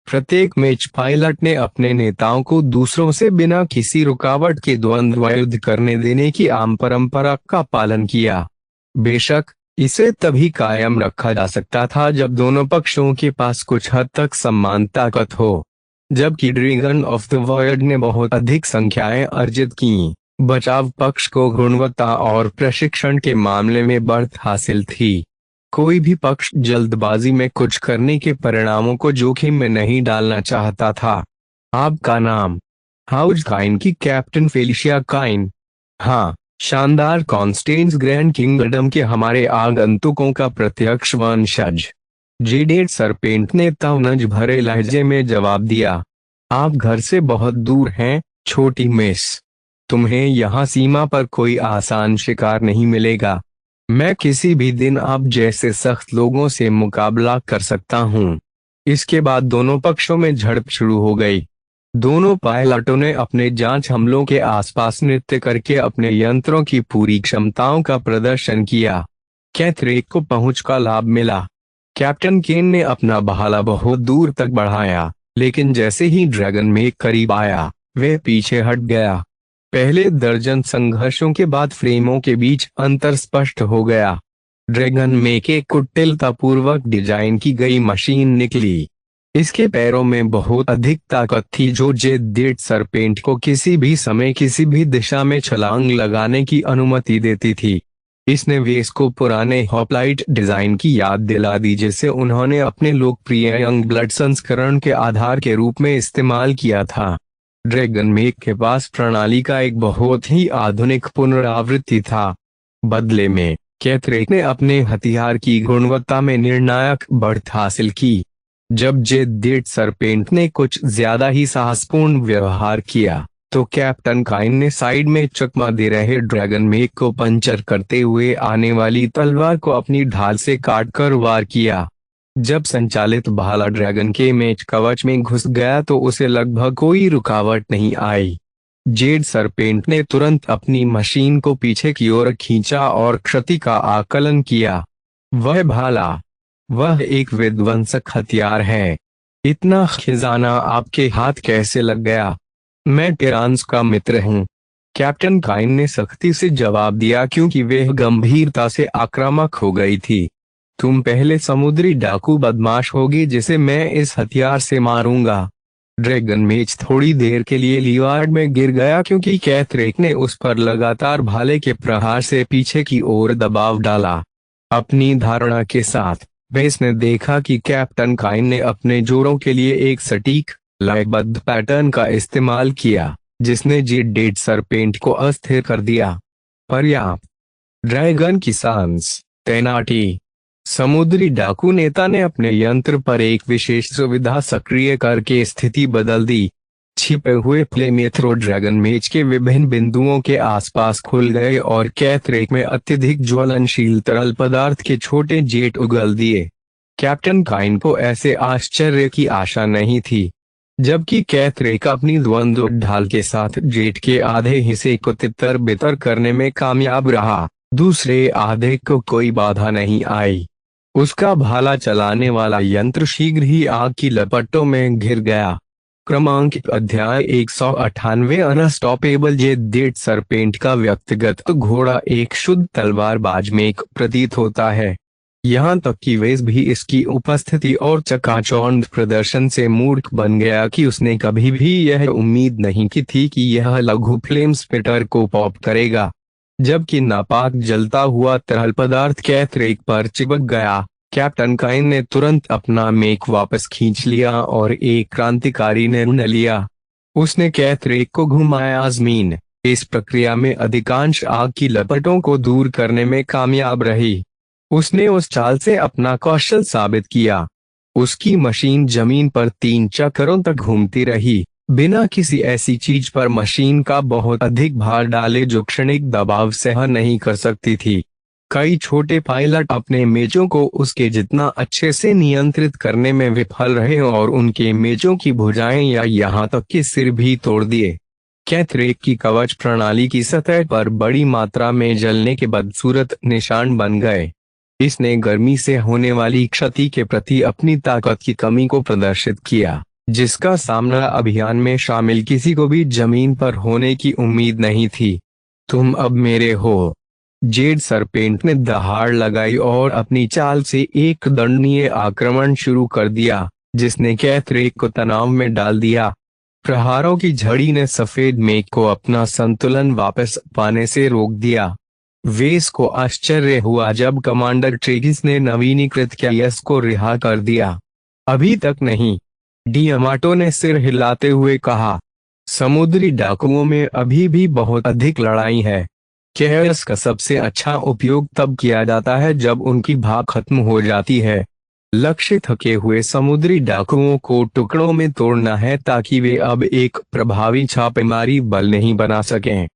प्रत्येक मैच पायलट ने अपने नेताओं को दूसरों से बिना किसी रुकावट के द्वंद्व युद्ध करने देने की आम परंपरा का पालन किया। बेशक इसे तभी कायम रखा जा सकता था जब दोनों पक्षों के पास कुछ हद तक समान ताकत हो। जबकि ड्रैगन ऑफ द वॉयड ने बहुत अधिक संख्याएं अर्जित की, बचाव पक्ष को गुणवत्ता और प्रशिक्षण के मामले में बढ़त हासिल थी। कोई भी पक्ष जल्दबाजी में कुछ करने के परिणामों को जोखिम में नहीं डालना चाहता था। आपका नाम? हाउस काइन की कैप्टन फेलिशिया काइन। हाँ, शानदार कॉन्स्टेंस ग्रैंड किंगडम के हमारे आगंतुकों का प्रत्यक्ष वंशज, जेडेड सरपेंट ने तवनज भरे लहजे में जवाब दिया। आप घर से बहुत दूर हैं, छोटी मिस। तुम्हें यहाँ सीमा पर कोई आसान शिकार नहीं मिलेगा। मैं किसी भी दिन आप जैसे सख्त लोगों से मुकाबला कर सकता हूँ। इसके बाद दोनों पक्षों में झड़प शुरू हो गई। दोनों पायलटों ने अपने जांच हमलों के आसपास नृत्य करके अपने यंत्रों की पूरी क्षमताओं का प्रदर्शन किया। कैथरेक को पहुंच का लाभ मिला। कैप्टन केन ने अपना भाला बहुत दूर तक बढ़ाया, लेकिन जैसे ही ड्रैगन मेघ करीब आया, वह पीछे हट गया। पहले दर्जन संघर्षों के बाद फ्रेमों के बीच अंतर स्पष्ट हो गया। ड्रैगन मेघ एक कुटिलतापूर्वक डिजाइन की गई मशीन निकली। इसके पैरों में बहुत अधिक ताकत थी जो जेड सरपेंट को किसी भी समय किसी भी दिशा में छलांग लगाने की अनुमति देती थी। इसने वेस को पुराने हॉप्लाइट डिजाइन की याद दिला दी जिसे उन्होंने अपने लोकप्रिय यंग ब्लड संस्करण के आधार के रूप में इस्तेमाल किया था। ड्रैगन मेघ के पास प्रणाली का एक बहुत ही आधुनिक पुनरावृत्ति था। बदले में कैथरेक ने अपने हथियार की गुणवत्ता में निर्णायक बढ़त हासिल की। जब जेड सरपेंट ने कुछ ज्यादा ही साहसपूर्ण व्यवहार किया, तो कैप्टन काइन ने साइड में चकमा दे रहे ड्रैगन मेघ को पंचर करते हुए आने वाली तलवार को अपनी ढाल से काटकर वार किया। जब संचालित भाला ड्रैगन के मेच कवच में घुस गया तो उसे लगभग कोई रुकावट नहीं आई। जेड सरपेंट ने तुरंत अपनी मशीन को पीछे की ओर खींचा और क्षति का आकलन किया। वह भाला, वह एक विध्वंसक हथियार है। इतना खजाना आपके हाथ कैसे लग गया? मैं टिरांस का मित्र हूँ, कैप्टन काइन ने सख्ती से जवाब दिया क्योंकि वह गंभीरता से आक्रामक हो गई थी। तुम पहले समुद्री डाकू बदमाश होगी जिसे मैं इस हथियार से मारूंगा। ड्रैगन मेच थोड़ी देर के लिए लीवार्ड में गिर गया क्योंकि कैथरेक ने उस पर लगातार भाले के प्रहार से पीछे की ओर दबाव डाला। अपनी धारणा के साथ वेस ने देखा कि कैप्टन काइन ने अपने जोड़ों के लिए एक सटीक लयबद्ध पैटर्न का इस्तेमाल किया जिसने जेड सरपेंट को अस्थिर कर दिया। पर्याप्त। ड्रैगन की सांस तैनाती। समुद्री डाकू नेता ने अपने यंत्र पर एक विशेष सुविधा सक्रिय करके स्थिति बदल दी। छिपे हुए फ्लेमेथ्रो ड्रैगन मेज के विभिन्न बिंदुओं के आसपास खुल गए और कैथरेक में अत्यधिक ज्वलनशील तरल पदार्थ के छोटे जेट उगल दिए। कैप्टन काइन को ऐसे आश्चर्य की आशा नहीं थी। जबकि कैथरेक अपनी द्वंद्व ढाल के साथ जेट के आधे हिस्से को तितर बितर करने में कामयाब रहा, दूसरे आधे को कोई बाधा नहीं आई। उसका भाला चलाने वाला यंत्र शीघ्र ही आग की लपटों में घिर गया। क्रमांकित अध्याय 198 अनस्टॉपेबल जेट सरपेंट का व्यक्तिगत घोड़ा एक शुद्ध तलवारबाज में एक प्रतीत होता है। यहाँ तक कि वेस भी इसकी उपस्थिति और चकाचौंध प्रदर्शन से मूर्ख बन गया कि उसने कभी भी यह उम्मीद नहीं की थी कि यह लघु फ्लेम स्पिटर को पॉप करेगा। जबकि नापाक जलता हुआ तरल पदार्थ कैथरेक पर चिपक गया, कैप्टन काइन ने तुरंत अपना मेक वापस खींच लिया और एक क्रांतिकारी निर्णय लिया। उसने कैथरेक को घुमाया जमीन। इस प्रक्रिया में अधिकांश आग की लपटों को दूर करने में कामयाब रही। उसने उस चाल से अपना कौशल साबित किया। उसकी मशीन जमीन पर 3 चक्करों तक घूमती रही, बिना किसी ऐसी चीज पर मशीन का बहुत अधिक भार डाले जो क्षणिक दबाव सह नहीं कर सकती थी। कई छोटे पायलट अपने मेजों को उसके जितना अच्छे से नियंत्रित करने में विफल रहे और उनके मेजों की भुजाएं या यहाँ तक कि सिर भी तोड़ दिए। कैथरेक की कवच प्रणाली की सतह पर बड़ी मात्रा में जलने के बदसूरत निशान बन गए। इसने गर्मी से होने वाली क्षति के प्रति अपनी ताकत की कमी को प्रदर्शित किया, जिसका सामना अभियान में शामिल किसी को भी जमीन पर होने की उम्मीद नहीं थी। तुम अब मेरे हो, जेट सरपेंट ने दहाड़ लगाई और अपनी चाल से एक दंडनीय आक्रमण शुरू कर दिया, जिसने कैथरेक को तनाव में डाल दिया। प्रहारों की झड़ी ने सफेद मेघ को अपना संतुलन वापस पाने से रोक दिया। वेस को आश्चर्य हुआ जब कमांडर ट्रेगिस ने नवीनीकृत कैयस को रिहा कर दिया। अभी तक नहीं, डियामाटो ने सिर हिलाते हुए कहा। समुद्री डाकुओं में अभी भी बहुत अधिक लड़ाई है। कैयस का सबसे अच्छा उपयोग तब किया जाता है जब उनकी भाप खत्म हो जाती है। लक्ष्य थके हुए समुद्री डाकुओं को टुकड़ों में तोड़ना है ताकि वे अब एक प्रभावी छापेमारी बल नहीं बना सकें।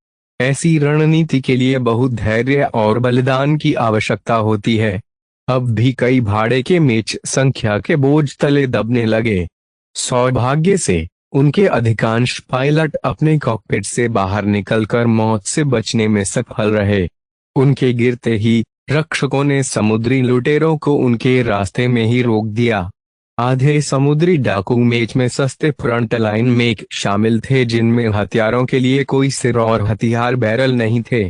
ऐसी रणनीति के लिए बहुत धैर्य और बलिदान की आवश्यकता होती है। अब भी कई भाड़े के मेच संख्या के बोझ तले दबने लगे। सौभाग्य से उनके अधिकांश पायलट अपने कॉकपिट से बाहर निकलकर मौत से बचने में सफल रहे। उनके गिरते ही रक्षकों ने समुद्री लुटेरों को उनके रास्ते में ही रोक दिया। आधे समुद्री डाकू मेच में सस्ते फ्रंट लाइन मेक शामिल थे जिनमें हथियारों के लिए कोई सिर और हथियार बैरल नहीं थे।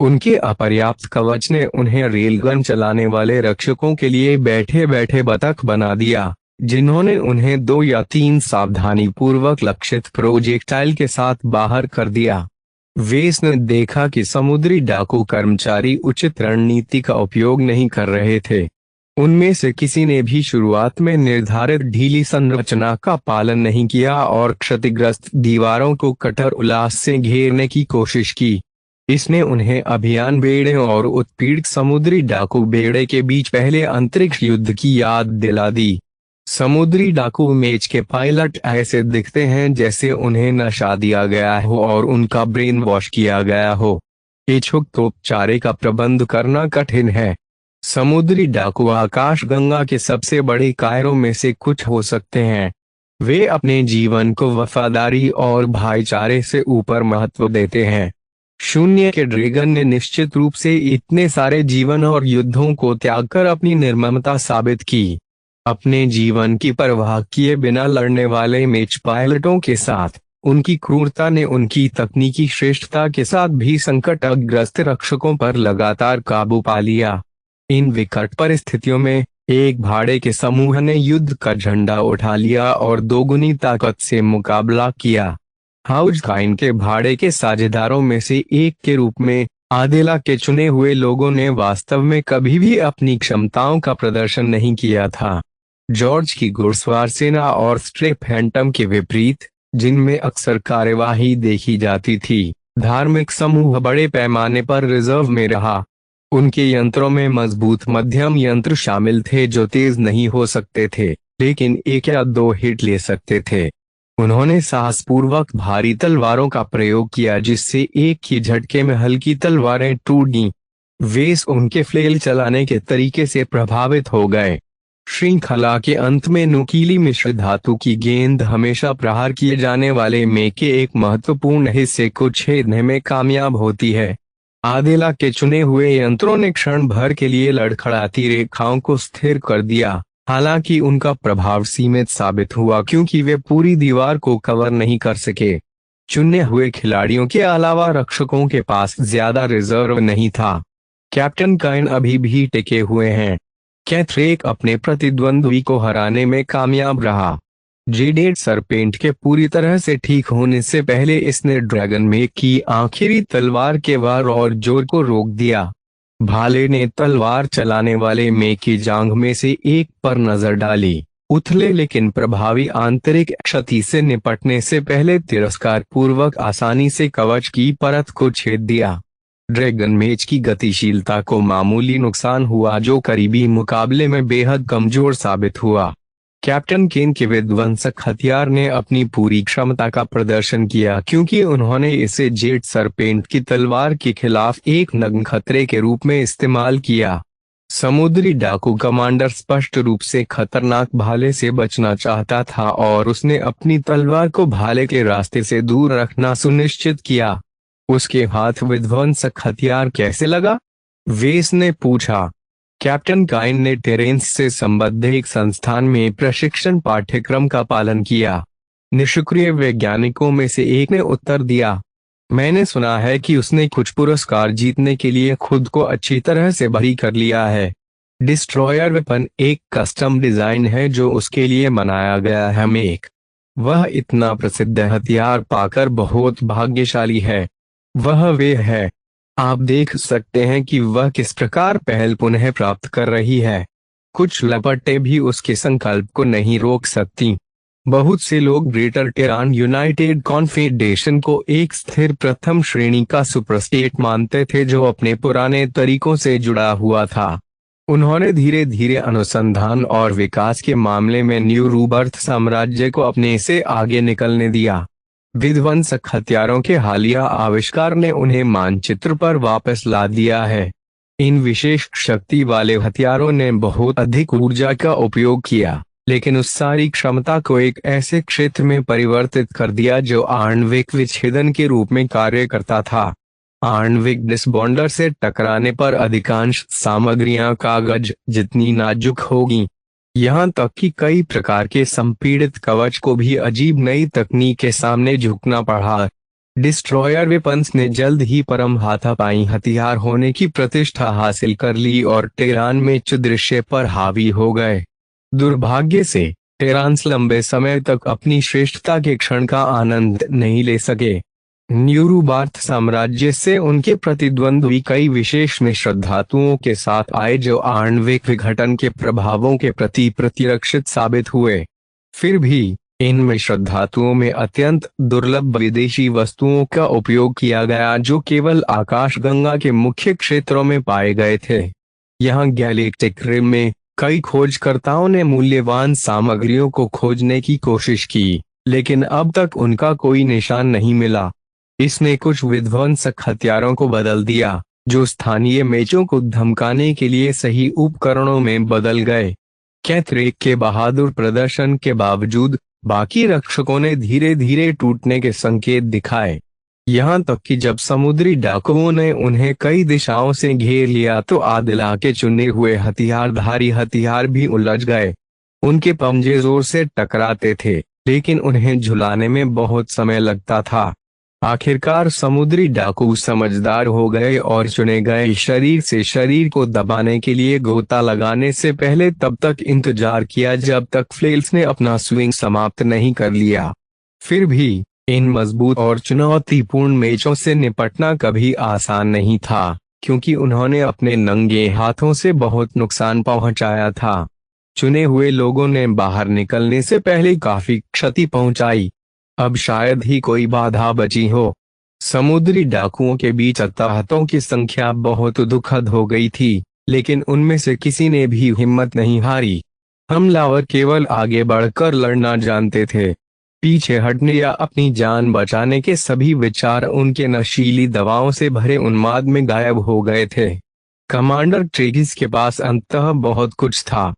उनके अपर्याप्त कवच ने उन्हें रेलगन चलाने वाले रक्षकों के लिए बैठे बैठे बतख बना दिया, जिन्होंने उन्हें 2 या 3 सावधानी पूर्वक लक्षित प्रोजेक्टाइल के साथ बाहर कर दिया। वेस ने देखा कि समुद्री डाकू कर्मचारी उचित रणनीति का उपयोग नहीं कर रहे थे। उनमें से किसी ने भी शुरुआत में निर्धारित ढीली संरचना का पालन नहीं किया और क्षतिग्रस्त दीवारों को कटर उल्लास से घेरने की कोशिश की। इसने उन्हें अभियान बेड़े और उत्पीड़ित समुद्री डाकू बेड़े के बीच पहले अंतरिक्ष युद्ध की याद दिला दी। समुद्री डाकू मेच के पायलट ऐसे दिखते हैं जैसे उन्हें नशा दिया गया हो और उनका ब्रेन वॉश किया गया हो। तोपचारे का प्रबंध करना कठिन है। समुद्री डाकू आकाशगंगा के सबसे बड़े कायरों में से कुछ हो सकते हैं। वे अपने जीवन को वफादारी और भाईचारे से ऊपर महत्व देते हैं। शून्य के ड्रैगन ने निश्चित रूप से इतने सारे जीवन और युद्धों को त्याग कर अपनी निर्ममता साबित की। अपने जीवन की परवाह किए बिना लड़ने वाले मेच पायलटों के साथ उनकी क्रूरता ने उनकी तकनीकी श्रेष्ठता के साथ भी संकटग्रस्त रक्षकों पर लगातार काबू पा लिया। इन विकट परिस्थितियों में एक भाड़े के समूह ने युद्ध का झंडा उठा लिया और दोगुनी ताकत से मुकाबला किया। हाउस काइन के भाड़े के साझेदारों में से एक के रूप में आदेला के चुने हुए लोगों ने वास्तव में कभी भी अपनी क्षमताओं का प्रदर्शन नहीं किया था। जॉर्ज की घुड़सवार सेना और स्ट्रे फैंटम के विपरीत, जिनमें अक्सर कार्यवाही देखी जाती थी, धार्मिक समूह बड़े पैमाने पर रिजर्व में रहा। उनके यंत्रों में मजबूत मध्यम यंत्र शामिल थे जो तेज नहीं हो सकते थे, लेकिन एक या दो हिट ले सकते थे। उन्होंने साहसपूर्वक भारी तलवारों का प्रयोग किया जिससे एक ही झटके में हल्की तलवारें टूट गईं। वेस उनके फ्लेल चलाने के तरीके से प्रभावित हो गए। श्रृंखला के अंत में नुकीली मिश्र धातु की गेंद हमेशा प्रहार किए जाने वाले में के एक महत्वपूर्ण हिस्से को छेदने में कामयाब होती है। आदिला के चुने हुए यंत्रों ने क्षण भर के लिए लड़खड़ाती रेखाओं को स्थिर कर दिया। हालांकि उनका प्रभाव सीमित साबित हुआ क्योंकि वे पूरी दीवार को कवर नहीं कर सके। चुने हुए खिलाड़ियों के अलावा रक्षकों के पास ज्यादा रिजर्व नहीं था। कैप्टन काइन अभी भी टिके हुए हैं। कैथरेक अपने प्रतिद्वंद्वी को हराने में कामयाब रहा। जेडेड सरपेंट के पूरी तरह से ठीक होने से पहले इसने ड्रैगन में की आखिरी तलवार के वार और जोर को रोक दिया। भाले ने तलवार चलाने वाले में की जांघ में से एक पर नजर डाली। उथले लेकिन प्रभावी आंतरिक क्षति से निपटने से पहले तिरस्कार पूर्वक आसानी से कवच की परत को छेद दिया। ड्रैगन मेज की गतिशीलता को मामूली नुकसान हुआ जो करीबी मुकाबले में बेहद कमजोर साबित हुआ। कैप्टन केन के विध्वंसक हथियार ने अपनी पूरी क्षमता का प्रदर्शन किया क्योंकि उन्होंने इसे जेड सरपेंट की तलवार के खिलाफ एक नग्न खतरे के रूप में इस्तेमाल किया। समुद्री डाकू कमांडर स्पष्ट रूप से खतरनाक भाले से बचना चाहता था और उसने अपनी तलवार को भाले के रास्ते से दूर रखना सुनिश्चित किया। उसके हाथ विध्वंसक हथियार कैसे लगा? वेस ने पूछा। कैप्टन काइन ने टेरेंस से संबद्ध एक संस्थान में प्रशिक्षण पाठ्यक्रम का पालन किया। निष्क्रिय वैज्ञानिकों में से एक ने उत्तर दिया, मैंने सुना है कि उसने कुछ पुरस्कार जीतने के लिए खुद को अच्छी तरह से भरी कर लिया है। डिस्ट्रॉयर वेपन एक कस्टम डिजाइन है जो उसके लिए बनाया गया है। मेक वह इतना प्रसिद्ध हथियार पाकर बहुत भाग्यशाली है। वह वे है। आप देख सकते हैं कि वह किस प्रकार पहल पुनः प्राप्त कर रही है। कुछ लपटें भी उसके संकल्प को नहीं रोक सकती। बहुत से लोग ग्रेटर टेरान यूनाइटेड कॉन्फेडरेशन को एक स्थिर प्रथम श्रेणी का सुपरस्टेट मानते थे जो अपने पुराने तरीकों से जुड़ा हुआ था। उन्होंने धीरे धीरे अनुसंधान और विकास के मामले में न्यू रूबर्थ साम्राज्य को अपने से आगे निकलने दिया। विध्वंसक हथियारों के हालिया आविष्कार ने उन्हें मानचित्र पर वापस ला दिया है। इन विशेष शक्ति वाले हथियारों ने बहुत अधिक ऊर्जा का उपयोग किया, लेकिन उस सारी क्षमता को एक ऐसे क्षेत्र में परिवर्तित कर दिया जो आणविक विच्छेदन के रूप में कार्य करता था। आणविक डिसबॉन्डर से टकराने पर अधिकांश सामग्रियां कागज जितनी नाजुक होगी। यहाँ तक कि कई प्रकार के संपीड़ित कवच को भी अजीब नई तकनीक के सामने झुकना पड़ा। डिस्ट्रॉयर वेपन्स ने जल्द ही परम हाथापाई हथियार होने की प्रतिष्ठा हासिल कर ली और टेरान में दृश्य पर हावी हो गए। दुर्भाग्य से टेरान्स लंबे समय तक अपनी श्रेष्ठता के क्षण का आनंद नहीं ले सके। न्यू रूबर्थ साम्राज्य से उनके प्रतिद्वंद्वी कई विशेष मिश्र धातुओं के साथ आए जो आणविक विघटन के प्रभावों के प्रति प्रतिरक्षित साबित हुए। फिर भी इन मिश्र धातुओं में अत्यंत दुर्लभ विदेशी वस्तुओं का उपयोग किया गया जो केवल आकाशगंगा के मुख्य क्षेत्रों में पाए गए थे। यहाँ गैलेक्टिक रिम में कई खोजकर्ताओं ने मूल्यवान सामग्रियों को खोजने की कोशिश की, लेकिन अब तक उनका कोई निशान नहीं मिला। इसने कुछ विध्वंसक हथियारों को बदल दिया जो स्थानीय मेचों को धमकाने के लिए सही उपकरणों में बदल गए। कैथरेक के बहादुर प्रदर्शन के बावजूद बाकी रक्षकों ने धीरे धीरे टूटने के संकेत दिखाए। यहाँ तक कि जब समुद्री डाकुओं ने उन्हें कई दिशाओं से घेर लिया तो आदिला के चुने हुए हथियारधारी हथियार भी उलझ गए। उनके पंजे जोर से टकराते थे, लेकिन उन्हें झुलाने में बहुत समय लगता था। आखिरकार समुद्री डाकू समझदार हो गए और चुने गए शरीर से शरीर को दबाने के लिए गोता लगाने से पहले तब तक इंतजार किया जब तक फ्लेल्स ने अपना स्विंग समाप्त नहीं कर लिया। फिर भी इन मजबूत और चुनौतीपूर्ण मैचों से निपटना कभी आसान नहीं था, क्योंकि उन्होंने अपने नंगे हाथों से बहुत नुकसान पहुंचाया था। चुने हुए लोगों ने बाहर निकलने से पहले काफी क्षति पहुंचाई। अब शायद ही कोई बाधा बची हो। समुद्री डाकुओं के बीच हताहतों की संख्या बहुत दुखद हो गई थी, लेकिन उनमें से किसी ने भी हिम्मत नहीं हारी। हमलावर केवल आगे बढ़कर लड़ना जानते थे। पीछे हटने या अपनी जान बचाने के सभी विचार उनके नशीली दवाओं से भरे उन्माद में गायब हो गए थे। कमांडर ट्रेगिस के पास अंततः बहुत कुछ था।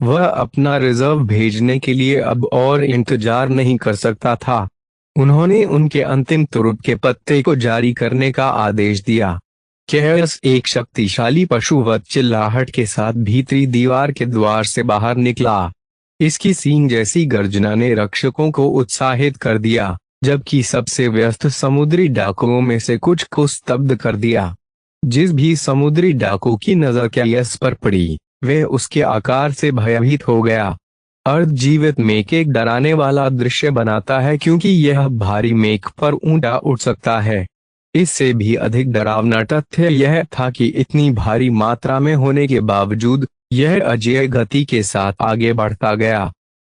वह अपना रिजर्व भेजने के लिए अब और इंतजार नहीं कर सकता था। उन्होंने उनके अंतिम तुरुप के पत्ते को जारी करने का आदेश दिया। कैयस एक शक्तिशाली पशुवत चिल्लाहट के साथ भीतरी दीवार के द्वार से बाहर निकला। इसकी सींग जैसी गर्जना ने रक्षकों को उत्साहित कर दिया, जबकि सबसे व्यस्त समुद्री डाकुओं में से कुछ को स्तब्ध कर दिया। जिस भी समुद्री डाकू की नजर कैयस पर पड़ी, वह उसके आकार से भयभीत हो गया। अर्ध जीवित मेक एक डराने वाला दृश्य बनाता है, क्योंकि यह भारी मेक पर ऊंटा उठ सकता है। इससे भी अधिक डरावना तथ्य यह था कि इतनी भारी मात्रा में होने के बावजूद यह अजेय गति के साथ आगे बढ़ता गया।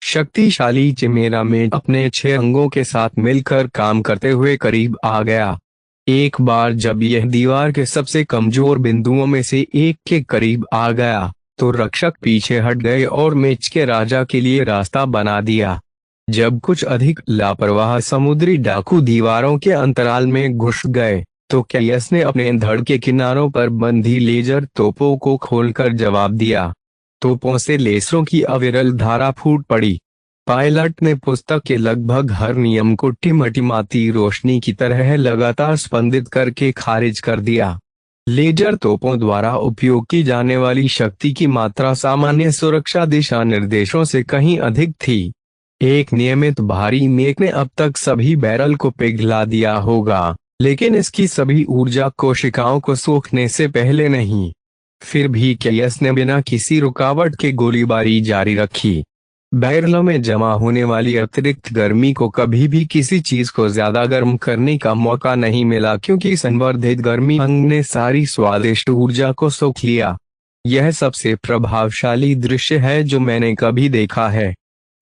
शक्तिशाली चिमेरा में अपने 6 अंगों के साथ मिलकर काम करते हुए करीब आ गया। एक बार जब यह दीवार के सबसे कमजोर बिंदुओं में से एक के करीब आ गया, तो रक्षक पीछे हट गए और मेच के राजा के लिए रास्ता बना दिया। जब कुछ अधिक लापरवाह समुद्री डाकू दीवारों के अंतराल में घुस गए, तो कैयस ने अपने धड़ के किनारों पर बंधी लेजर तोपों को खोलकर जवाब दिया। तोपों से लेसरों की अविरल धारा फूट पड़ी। पायलट ने पुस्तक के लगभग हर नियम को टिमटिमाती रोशनी की तरह लगातार स्पंदित करके खारिज कर दिया। लेजर तोपों द्वारा उपयोग की जाने वाली शक्ति की मात्रा सामान्य सुरक्षा दिशा निर्देशों से कहीं अधिक थी। एक नियमित भारी मेक ने अब तक सभी बैरल को पिघला दिया होगा, लेकिन इसकी सभी ऊर्जा कोशिकाओं को सोखने से पहले नहीं। फिर भी कैयस ने बिना किसी रुकावट के गोलीबारी जारी रखी। बैरलों में जमा होने वाली अतिरिक्त गर्मी को कभी भी किसी चीज को ज्यादा गर्म करने का मौका नहीं मिला, क्योंकि संवर्धित गर्मी अंग ने सारी स्वादिष्ट ऊर्जा को सोख लिया। यह सबसे प्रभावशाली दृश्य है जो मैंने कभी देखा है।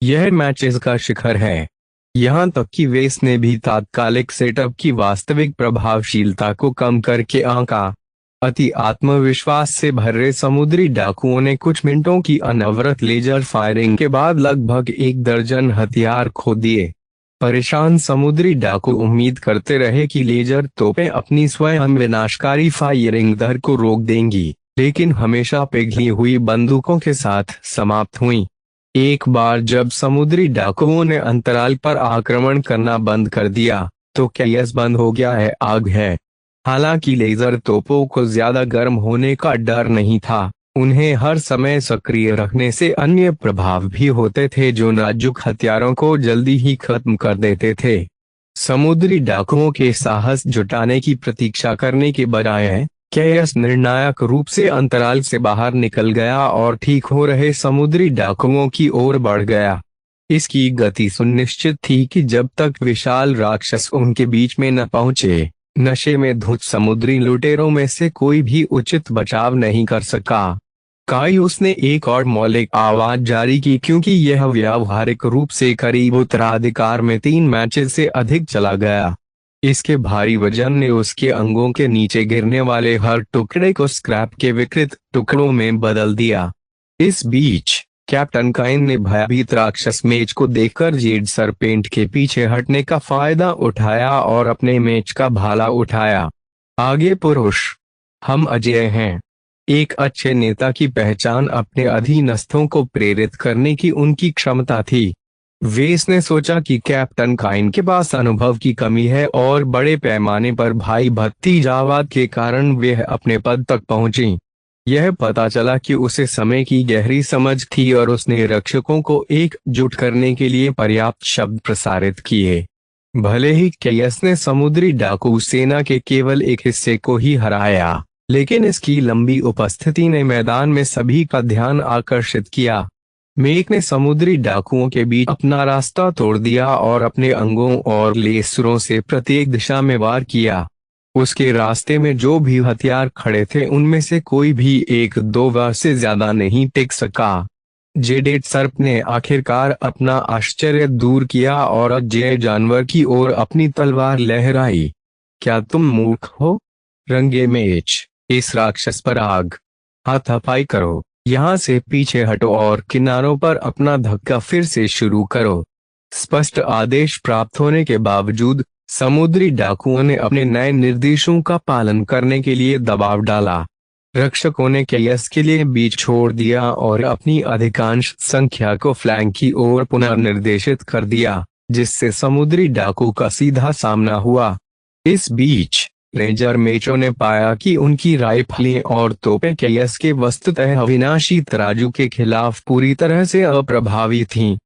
यह मैचेस का शिखर है। यहाँ तक कि वेस ने भी तात्कालिक सेटअप की वास्तविक प्रभावशीलता को कम करके आंका। अति आत्मविश्वास से भरे समुद्री डाकुओं ने कुछ मिनटों की अनवरत लेजर फायरिंग के बाद लगभग 1 दर्जन हथियार खो दिए। परेशान समुद्री डाकू उम्मीद करते रहे कि लेजर तोपें अपनी स्वयं विनाशकारी फायरिंग दर को रोक देंगी, लेकिन हमेशा पिघली हुई बंदूकों के साथ समाप्त हुई। एक बार जब समुद्री डाकुओं ने अंतराल पर आक्रमण करना बंद कर दिया, तो कैयस बंद हो गया है, आग है। हालांकि लेजर तोपों को ज्यादा गर्म होने का डर नहीं था, उन्हें हर समय सक्रिय रखने से अन्य प्रभाव भी होते थे जो नाजुक हथियारों को जल्दी ही खत्म कर देते थे। समुद्री डाकुओं के साहस जुटाने की प्रतीक्षा करने के बजाय कैयस निर्णायक रूप से अंतराल से बाहर निकल गया और ठीक हो रहे समुद्री डाकुओं की ओर बढ़ गया। इसकी गति सुनिश्चित थी कि जब तक विशाल राक्षस उनके बीच में न पहुंचे, नशे में धुत समुद्री लुटेरों में से कोई भी उचित बचाव नहीं कर सका। काइउस ने एक और मौलिक आवाज जारी की, क्योंकि यह व्यावहारिक रूप से करीब उत्तराधिकार में 3 मैचेस से अधिक चला गया। इसके भारी वजन ने उसके अंगों के नीचे गिरने वाले हर टुकड़े को स्क्रैप के विकृत टुकड़ों में बदल दिया। इस बीच कैप्टन काइन ने भयभीत राक्षस मेज को देखकर जेड सरपेंट के पीछे हटने का फायदा उठाया और अपने मेज का भाला उठाया। आगे पुरुष, हम अजेय हैं। एक अच्छे नेता की पहचान अपने अधीनस्थों को प्रेरित करने की उनकी क्षमता थी। वेस ने सोचा कि कैप्टन काइन के पास अनुभव की कमी है और बड़े पैमाने पर भाई भतीजावाद के कारण वह अपने पद तक पहुंची। यह पता चला कि उसे समय की गहरी समझ थी और उसने रक्षकों को एकजुट करने के लिए पर्याप्त शब्द प्रसारित किए। भले ही कैयस ने समुद्री डाकू सेना के केवल एक हिस्से को ही हराया, लेकिन इसकी लंबी उपस्थिति ने मैदान में सभी का ध्यान आकर्षित किया। मेक ने समुद्री डाकुओं के बीच अपना रास्ता तोड़ दिया और अपने अंगों और लेसरों से प्रत्येक दिशा में वार किया। उसके रास्ते में जो भी हथियार खड़े थे उनमें से कोई भी 1-2 बार से ज्यादा नहीं टिक सका। जेडेड सर्प ने आखिरकार अपना आश्चर्य दूर किया और अजेय जानवर की ओर अपनी तलवार लहराई। क्या तुम मूर्ख हो? रंगे मेच, इस राक्षस पर आग। हाथापाई करो, यहाँ से पीछे हटो और किनारों पर अपना धक्का फिर से शुरू करो। स्पष्ट आदेश प्राप्त होने के बावजूद समुद्री डाकुओं ने अपने नए निर्देशों का पालन करने के लिए दबाव डाला। रक्षकों ने केयस के लिए बीच छोड़ दिया और अपनी अधिकांश संख्या को फ्लैंक की ओर पुनर्निर्देशित कर दिया, जिससे समुद्री डाकू का सीधा सामना हुआ। इस बीच रेंजर मेचो ने पाया कि उनकी राइफलें और तोपें केयस के वस्तुतः अविनाशी तराजू के खिलाफ पूरी तरह से अप्रभावी थीं।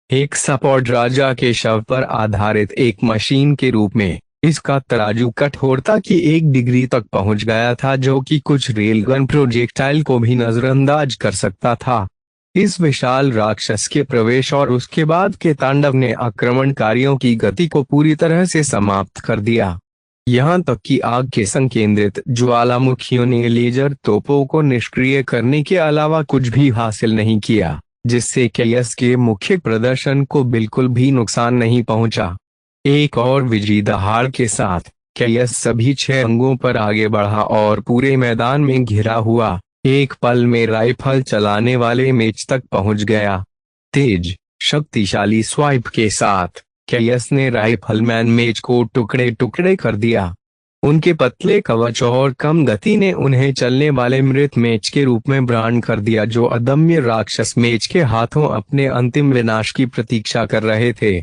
एक सपोर्ट राजा के शव पर आधारित एक मशीन के रूप में इसका तराजू कठोरता की 1 डिग्री तक पहुंच गया था, जो कि कुछ रेलगन प्रोजेक्टाइल को भी नजरअंदाज कर सकता था। इस विशाल राक्षस के प्रवेश और उसके बाद के तांडव ने आक्रमणकारियों की गति को पूरी तरह से समाप्त कर दिया। यहाँ तक कि आग के संकेंद्रित ज्वालामुखियों ने लेजर तोपों को निष्क्रिय करने के अलावा कुछ भी हासिल नहीं किया, जिससे केयस के मुख्य प्रदर्शन को बिल्कुल भी नुकसान नहीं पहुंचा। एक और विजयी दहाड़ के साथ केयस सभी 6 अंगों पर आगे बढ़ा और पूरे मैदान में घिरा हुआ एक पल में राइफल चलाने वाले मेच तक पहुंच गया। तेज शक्तिशाली स्वाइप के साथ केयस ने राइफलमैन मेच को टुकड़े टुकड़े कर दिया। उनके पतले कवच और कम गति ने उन्हें चलने वाले मृत मेच के रूप में ब्रांड कर दिया, जो अदम्य राक्षस मेच के हाथों अपने अंतिम विनाश की प्रतीक्षा कर रहे थे।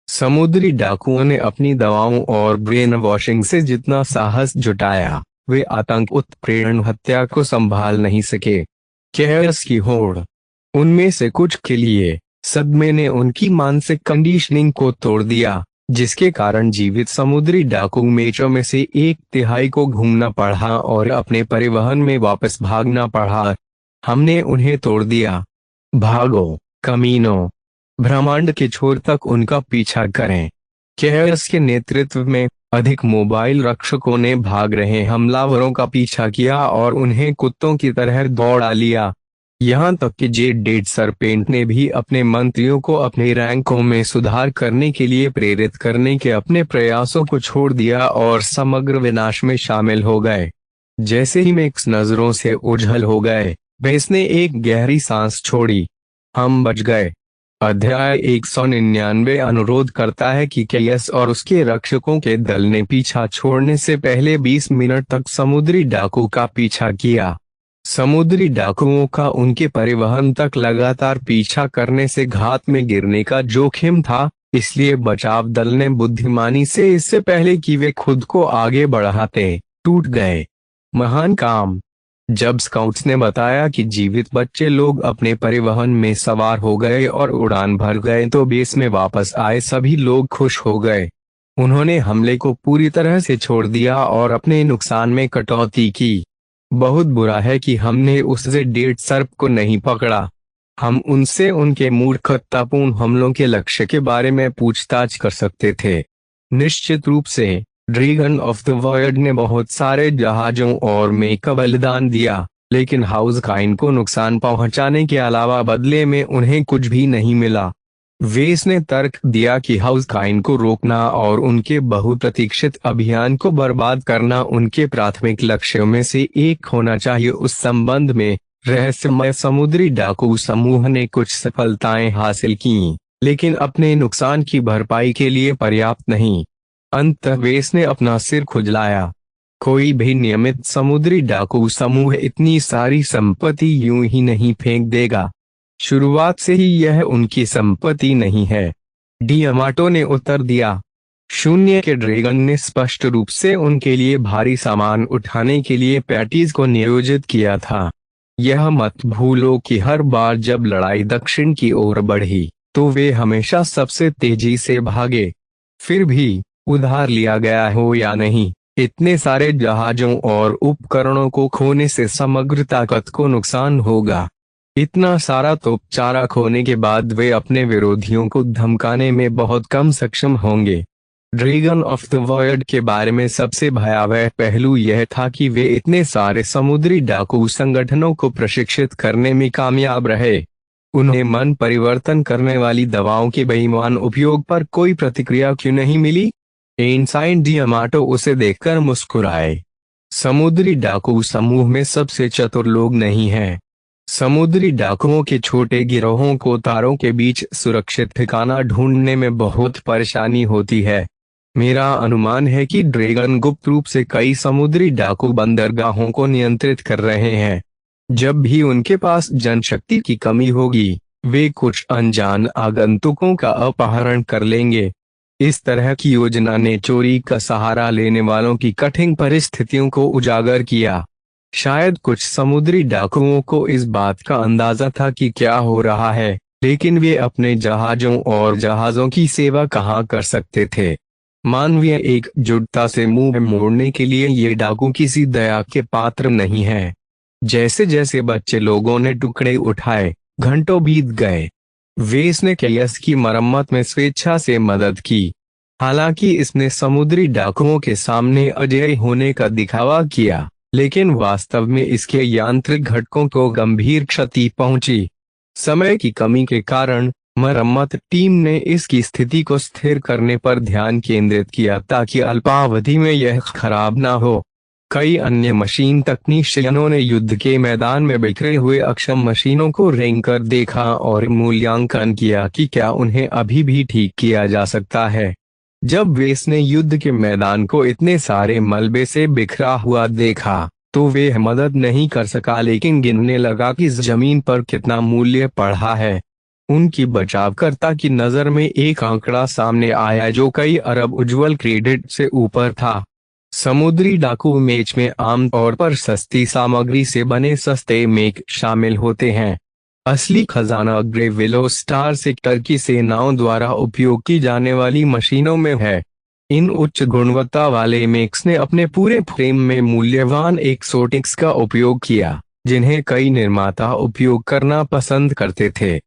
समुद्री डाकुओं ने अपनी दवाओं और ब्रेन वॉशिंग से जितना साहस जुटाया, वे आतंक उत्प्रेरण हत्या को संभाल नहीं सके। केयस की होड़, उनमें से कुछ के लिए सदमे ने उनकी मानसिक कंडीशनिंग को तोड़ दिया, जिसके कारण जीवित समुद्री डाकू मेचों में से 1/3 को घूमना पड़ा और अपने परिवहन में वापस भागना पड़ा। हमने उन्हें तोड़ दिया। भागो कमीनों, ब्रह्मांड के छोर तक उनका पीछा करें। केयस के नेतृत्व में अधिक मोबाइल रक्षकों ने भाग रहे हमलावरों का पीछा किया और उन्हें कुत्तों की तरह दौड़ा लिया। यहाँ तक कि जेड सरपेंट ने भी अपने मंत्रियों को अपने रैंकों में सुधार करने के लिए प्रेरित करने के अपने प्रयासों को छोड़ दिया और समग्र विनाश में शामिल हो गए। जैसे ही मैक्स नजरों से ओझल हो गए, बेस ने एक गहरी सांस छोड़ी। हम बच गए। अध्याय 199 अनुरोध करता है कि केयस और उसके रक्षकों के दल ने पीछा छोड़ने से पहले 20 मिनट तक समुद्री डाकू का पीछा किया। समुद्री डाकुओं का उनके परिवहन तक लगातार पीछा करने से घात में गिरने का जोखिम था, इसलिए बचाव दल ने बुद्धिमानी से इससे पहले कि वे खुद को आगे बढ़ाते टूट गए। महान काम। जब स्काउट्स ने बताया कि जीवित बच्चे लोग अपने परिवहन में सवार हो गए और उड़ान भर गए, तो बेस में वापस आए सभी लोग खुश हो गए। उन्होंने हमले को पूरी तरह से छोड़ दिया और अपने नुकसान में कटौती की। बहुत बुरा है कि हमने उस जेड सर्प को नहीं पकड़ा। हम उनसे उनके मूर्खतापूर्ण हमलों के लक्ष्य के बारे में पूछताछ कर सकते थे। निश्चित रूप से ड्रैगन ऑफ द वॉयड ने बहुत सारे जहाजों और में का बलिदान दिया, लेकिन हाउस काइन को नुकसान पहुंचाने के अलावा बदले में उन्हें कुछ भी नहीं मिला। वेस ने तर्क दिया कि हाउस काइन को रोकना और उनके बहुप्रतीक्षित अभियान को बर्बाद करना उनके प्राथमिक लक्ष्यों में से एक होना चाहिए। उस संबंध में रहस्यमय समुद्री डाकू समूह ने कुछ सफलताएं हासिल की, लेकिन अपने नुकसान की भरपाई के लिए पर्याप्त नहीं। अंततः वेस ने अपना सिर खुजलाया। कोई भी नियमित समुद्री डाकू समूह इतनी सारी संपत्ति यूं ही नहीं फेंक देगा। शुरुआत से ही यह उनकी संपत्ति नहीं है, डियामाटो ने उत्तर दिया। शून्य के ड्रैगन ने स्पष्ट रूप से उनके लिए भारी सामान उठाने के लिए पैटीज को नियोजित किया था। यह मत भूलो कि हर बार जब लड़ाई दक्षिण की ओर बढ़ी, तो वे हमेशा सबसे तेजी से भागे। फिर भी उधार लिया गया हो या नहीं, इतने सारे जहाजों और उपकरणों को खोने से समग्र ताकत को नुकसान होगा। इतना सारा तोपचारा खोने के बाद वे अपने विरोधियों को धमकाने में बहुत कम सक्षम होंगे। ड्रैगन ऑफ द वॉयड के बारे में सबसे भयावह पहलू यह था कि वे इतने सारे समुद्री डाकू संगठनों को प्रशिक्षित करने में कामयाब रहे। उन्हें मन परिवर्तन करने वाली दवाओं के बेईमान उपयोग पर कोई प्रतिक्रिया क्यों नहीं मिली? एनसाइन डियामाटो उसे देखकर मुस्कुराए। समुद्री डाकू समूह में सबसे चतुर लोग नहीं हैं। समुद्री डाकुओं के छोटे गिरोहों को तारों के बीच सुरक्षित ठिकाना ढूंढने में बहुत परेशानी होती है। मेरा अनुमान है कि ड्रैगन गुप्त रूप से कई समुद्री डाकू बंदरगाहों को नियंत्रित कर रहे हैं। जब भी उनके पास जनशक्ति की कमी होगी, वे कुछ अनजान आगंतुकों का अपहरण कर लेंगे। इस तरह की योजना ने चोरी का सहारा लेने वालों की कठिन परिस्थितियों को उजागर किया। शायद कुछ समुद्री डाकुओं को इस बात का अंदाजा था कि क्या हो रहा है, लेकिन वे अपने जहाजों और जहाजों की सेवा कहाँ कर सकते थे। मानवीय एकजुटता से मुंह मोड़ने के लिए ये डाकू किसी दया के पात्र नहीं है। जैसे जैसे बच्चे लोगों ने टुकड़े उठाए, घंटों बीत गए। वेस ने केयस की मरम्मत में स्वेच्छा से मदद की। हालांकि इसने समुद्री डाकुओं के सामने अजेय होने का दिखावा किया, लेकिन वास्तव में इसके यांत्रिक घटकों को गंभीर क्षति पहुंची। समय की कमी के कारण मरम्मत टीम ने इसकी स्थिति को स्थिर करने पर ध्यान केंद्रित किया ताकि अल्पावधि में यह खराब ना हो। कई अन्य मशीन तकनीशियनों ने युद्ध के मैदान में बिखरे हुए अक्षम मशीनों को रेंग कर देखा और मूल्यांकन किया कि क्या उन्हें अभी भी ठीक किया जा सकता है। जब वेस ने युद्ध के मैदान को इतने सारे मलबे से बिखरा हुआ देखा, तो वे मदद नहीं कर सका, लेकिन गिनने लगा कि जमीन पर कितना मूल्य पड़ा है। उनकी बचावकर्ता की नजर में एक आंकड़ा सामने आया जो कई अरब उज्ज्वल क्रेडिट से ऊपर था। समुद्री डाकू मेच में आमतौर पर सस्ती सामग्री से बने सस्ते मेक शामिल होते हैं। असली खजाना ग्रे विलो स्टार सेक्टर की सेनाओं द्वारा उपयोग की जाने वाली मशीनों में है। इन उच्च गुणवत्ता वाले मेक्स ने अपने पूरे फ्रेम में मूल्यवान एक्सोटिक्स का उपयोग किया, जिन्हें कई निर्माता उपयोग करना पसंद करते थे।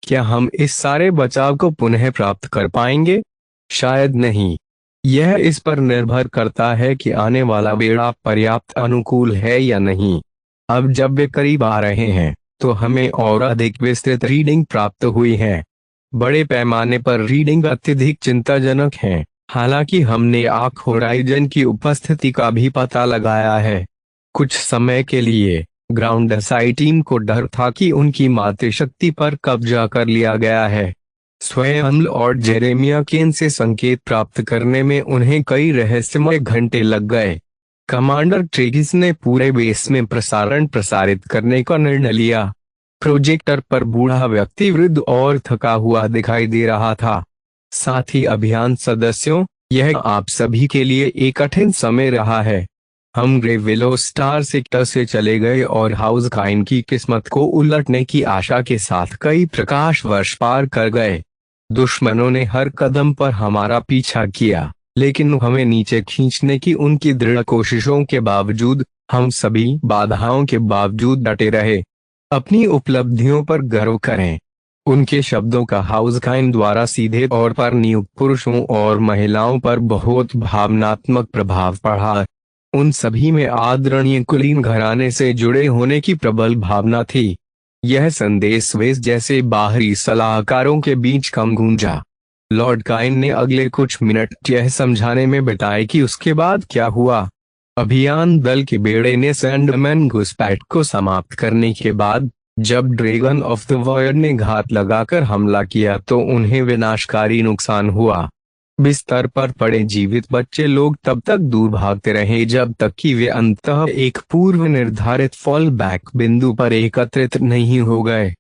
क्या हम इस सारे बचाव को पुनः प्राप्त कर पाएंगे? शायद नहीं। यह इस पर निर्भर करता है कि आने वाला बेड़ा पर्याप्त अनुकूल है या नहीं। अब जब वे करीब आ रहे हैं, तो हमें और अधिक विस्तृत रीडिंग प्राप्त हुई है। बड़े पैमाने पर रीडिंग अत्यधिक चिंताजनक है। हालांकि हमने आर्क होराइजन की उपस्थिति का भी पता लगाया है। कुछ समय के लिए ग्राउंड एसआई टीम को डर था कि उनकी मातृशक्ति पर कब्जा कर लिया गया है। स्वयं और जेरेमिया केन से संकेत प्राप्त करने में उन्हें कई रहस्यमय घंटे लग गए। कमांडर ट्रेगिस ने पूरे बेस में प्रसारण प्रसारित करने का निर्णय लिया। प्रोजेक्टर पर बूढ़ा व्यक्ति वृद्ध और थका हुआ दिखाई दे रहा था। साथ ही अभियान सदस्यों, यह आप सभी के लिए एक कठिन समय रहा है। हम ग्रे विलो स्टार सेक्टर से चले गए और हाउस काइन की किस्मत को उलटने की आशा के साथ कई प्रकाश वर्ष पार कर गए। दुश्मनों ने हर कदम पर हमारा पीछा किया, लेकिन हमें नीचे खींचने की उनकी दृढ़ कोशिशों के बावजूद हम सभी बाधाओं के बावजूद डटे रहे। अपनी उपलब्धियों पर गर्व करें। उनके शब्दों का हाउस काइन द्वारा सीधे तौर पर नियुक्त पुरुषों और महिलाओं पर बहुत भावनात्मक प्रभाव पड़ा। उन सभी में आदरणीय कुलीन घराने से जुड़े होने की प्रबल भावना थी। यह संदेश वेस जैसे बाहरी सलाहकारों के बीच कम गूंजा। लॉर्ड काइन ने अगले कुछ मिनट यह समझाने में बिताए कि उसके बाद क्या हुआ। अभियान दल के बेड़े ने सैंडमैन घुसपैठ को समाप्त करने के बाद, जब ड्रैगन ऑफ द वॉयड ने घात लगाकर हमला किया तो उन्हें विनाशकारी नुकसान हुआ। बिस्तर पर पड़े जीवित बच्चे लोग तब तक दूर भागते रहे जब तक कि वे अंततः एक पूर्व निर्धारित फॉल बैक बिंदु पर एकत्रित नहीं हो गए।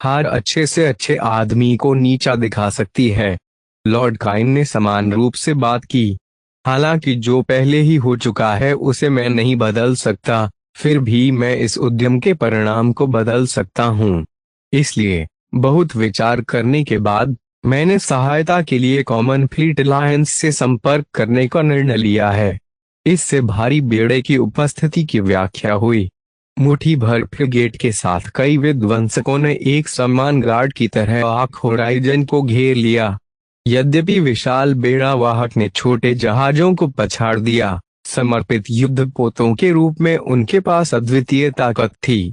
हार अच्छे से अच्छे आदमी को नीचा दिखा सकती है। लॉर्ड काइन ने समान रूप से बात की। हालांकि जो पहले ही हो चुका है उसे मैं नहीं बदल सकता, फिर भी मैं इस उद्यम के परिणाम को बदल सकता हूँ। इसलिए बहुत विचार करने के बाद मैंने सहायता के लिए कॉमन फ्लीट अलायंस से संपर्क करने का निर्णय लिया है। इससे भारी बेड़े की उपस्थिति की व्याख्या हुई। मुट्ठी भर फ्रिगेट के साथ कई विध्वंसकों ने एक समान गार्ड की तरह आर्क होराइजन को घेर लिया। यद्यपि विशाल बेड़ा वाहक ने छोटे जहाजों को पछाड़ दिया, समर्पित युद्धपोतों के रूप में उनके पास अद्वितीय ताकत थी।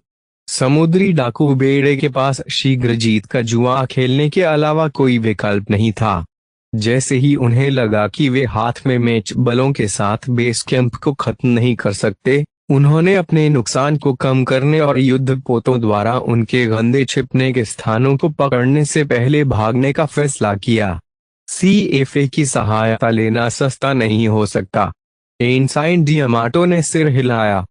समुद्री डाकू बेड़े के पास शीघ्र जीत का जुआ खेलने के अलावा कोई विकल्प नहीं था। जैसे ही उन्हें लगा कि वे हाथ में मैच बलों के साथ बेस कैंप को खत्म नहीं कर सकते, उन्होंने अपने नुकसान को कम करने और युद्धपोतों द्वारा उनके गंदे छिपने के स्थानों को पकड़ने से पहले भागने का फैसला किया। सीएफए की सहायता लेना सस्ता नहीं हो सकता। एनसाइन डियामाटो ने सिर हिलाया।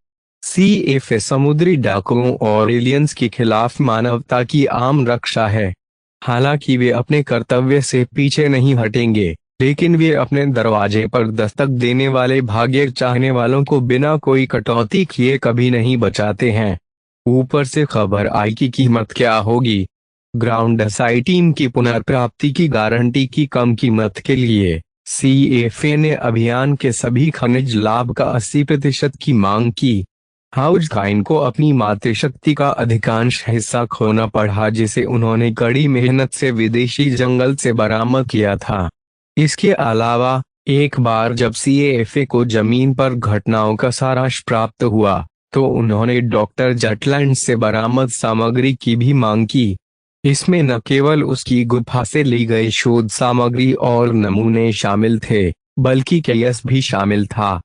सीएफए समुद्री डाकुओं और एलियंस के खिलाफ मानवता की आम रक्षा है। हालांकि वे अपने कर्तव्य से पीछे नहीं हटेंगे, लेकिन वे अपने दरवाजे पर दस्तक देने वाले भाग्य चाहने वालों को बिना कोई कटौती किए कभी नहीं बचाते हैं। ऊपर से खबर आई की कीमत क्या होगी। ग्राउंड एसआई टीम की पुनर्प्राप्ति की गारंटी की कम कीमत के लिए सीएफए ने अभियान के सभी खनिज लाभ का 80% की मांग की। हाउस काइन को अपनी मातृशक्ति का अधिकांश हिस्सा खोना पड़ा, जिसे उन्होंने कड़ी मेहनत से विदेशी जंगल से बरामद किया था। इसके अलावा एक बार जब सीएफए को जमीन पर घटनाओं का सारांश प्राप्त हुआ, तो उन्होंने डॉक्टर जटलैंड से बरामद सामग्री की भी मांग की। इसमें न केवल उसकी गुफा से ली गई शोध सामग्री और नमूने शामिल थे, बल्कि केएस भी शामिल था।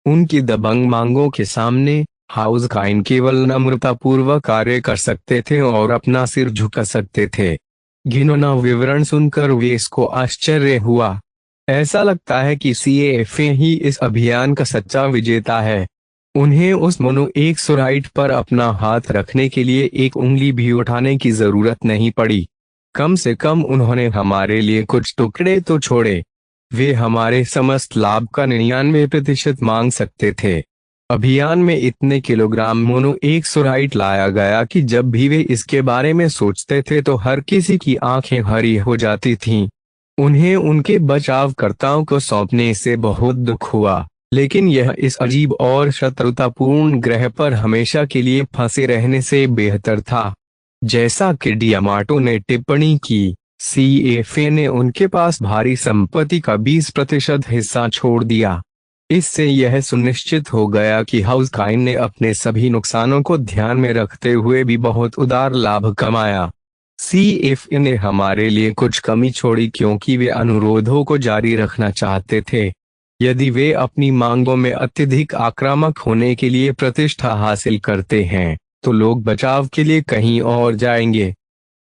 उनकी दबंग मांगों के सामने हाउस काइन केवल नम्रतापूर्वक कार्य कर सकते थे और अपना सिर झुका सकते थे। घिनौना विवरण सुनकर वेस को आश्चर्य हुआ। ऐसा लगता है कि सीएफए ही इस अभियान का सच्चा विजेता है। उन्हें उस मोनोएक्सोराइड पर अपना हाथ रखने के लिए एक उंगली भी उठाने की जरूरत नहीं पड़ी। कम से कम उन्होंने हमारे लिए कुछ टुकड़े तो छोड़े। वे हमारे समस्त लाभ का 99% मांग सकते थे। अभियान में इतने किलोग्राम मोनोएक्सोराइड लाया गया कि जब भी वे इसके बारे में सोचते थे तो हर किसी की आंखें हरी हो जाती थीं। उन्हें उनके बचावकर्ताओं को सौंपने से बहुत दुख हुआ, लेकिन यह इस अजीब और शत्रुतापूर्ण ग्रह पर हमेशा के लिए फंसे रहने से बेहतर था। जैसा कि डियामाटो ने टिप्पणी की, सीएफए ने उनके पास भारी संपत्ति का 20% हिस्सा छोड़ दिया। इससे यह सुनिश्चित हो गया कि हाउस काइन ने अपने सभी नुकसानों को ध्यान में रखते हुए भी बहुत उदार लाभ कमाया। सीएफए ने हमारे लिए कुछ कमी छोड़ी क्योंकि वे अनुरोधों को जारी रखना चाहते थे। यदि वे अपनी मांगों में अत्यधिक आक्रामक होने के लिए प्रतिष्ठा हासिल करते हैं, तो लोग बचाव के लिए कहीं और जाएंगे।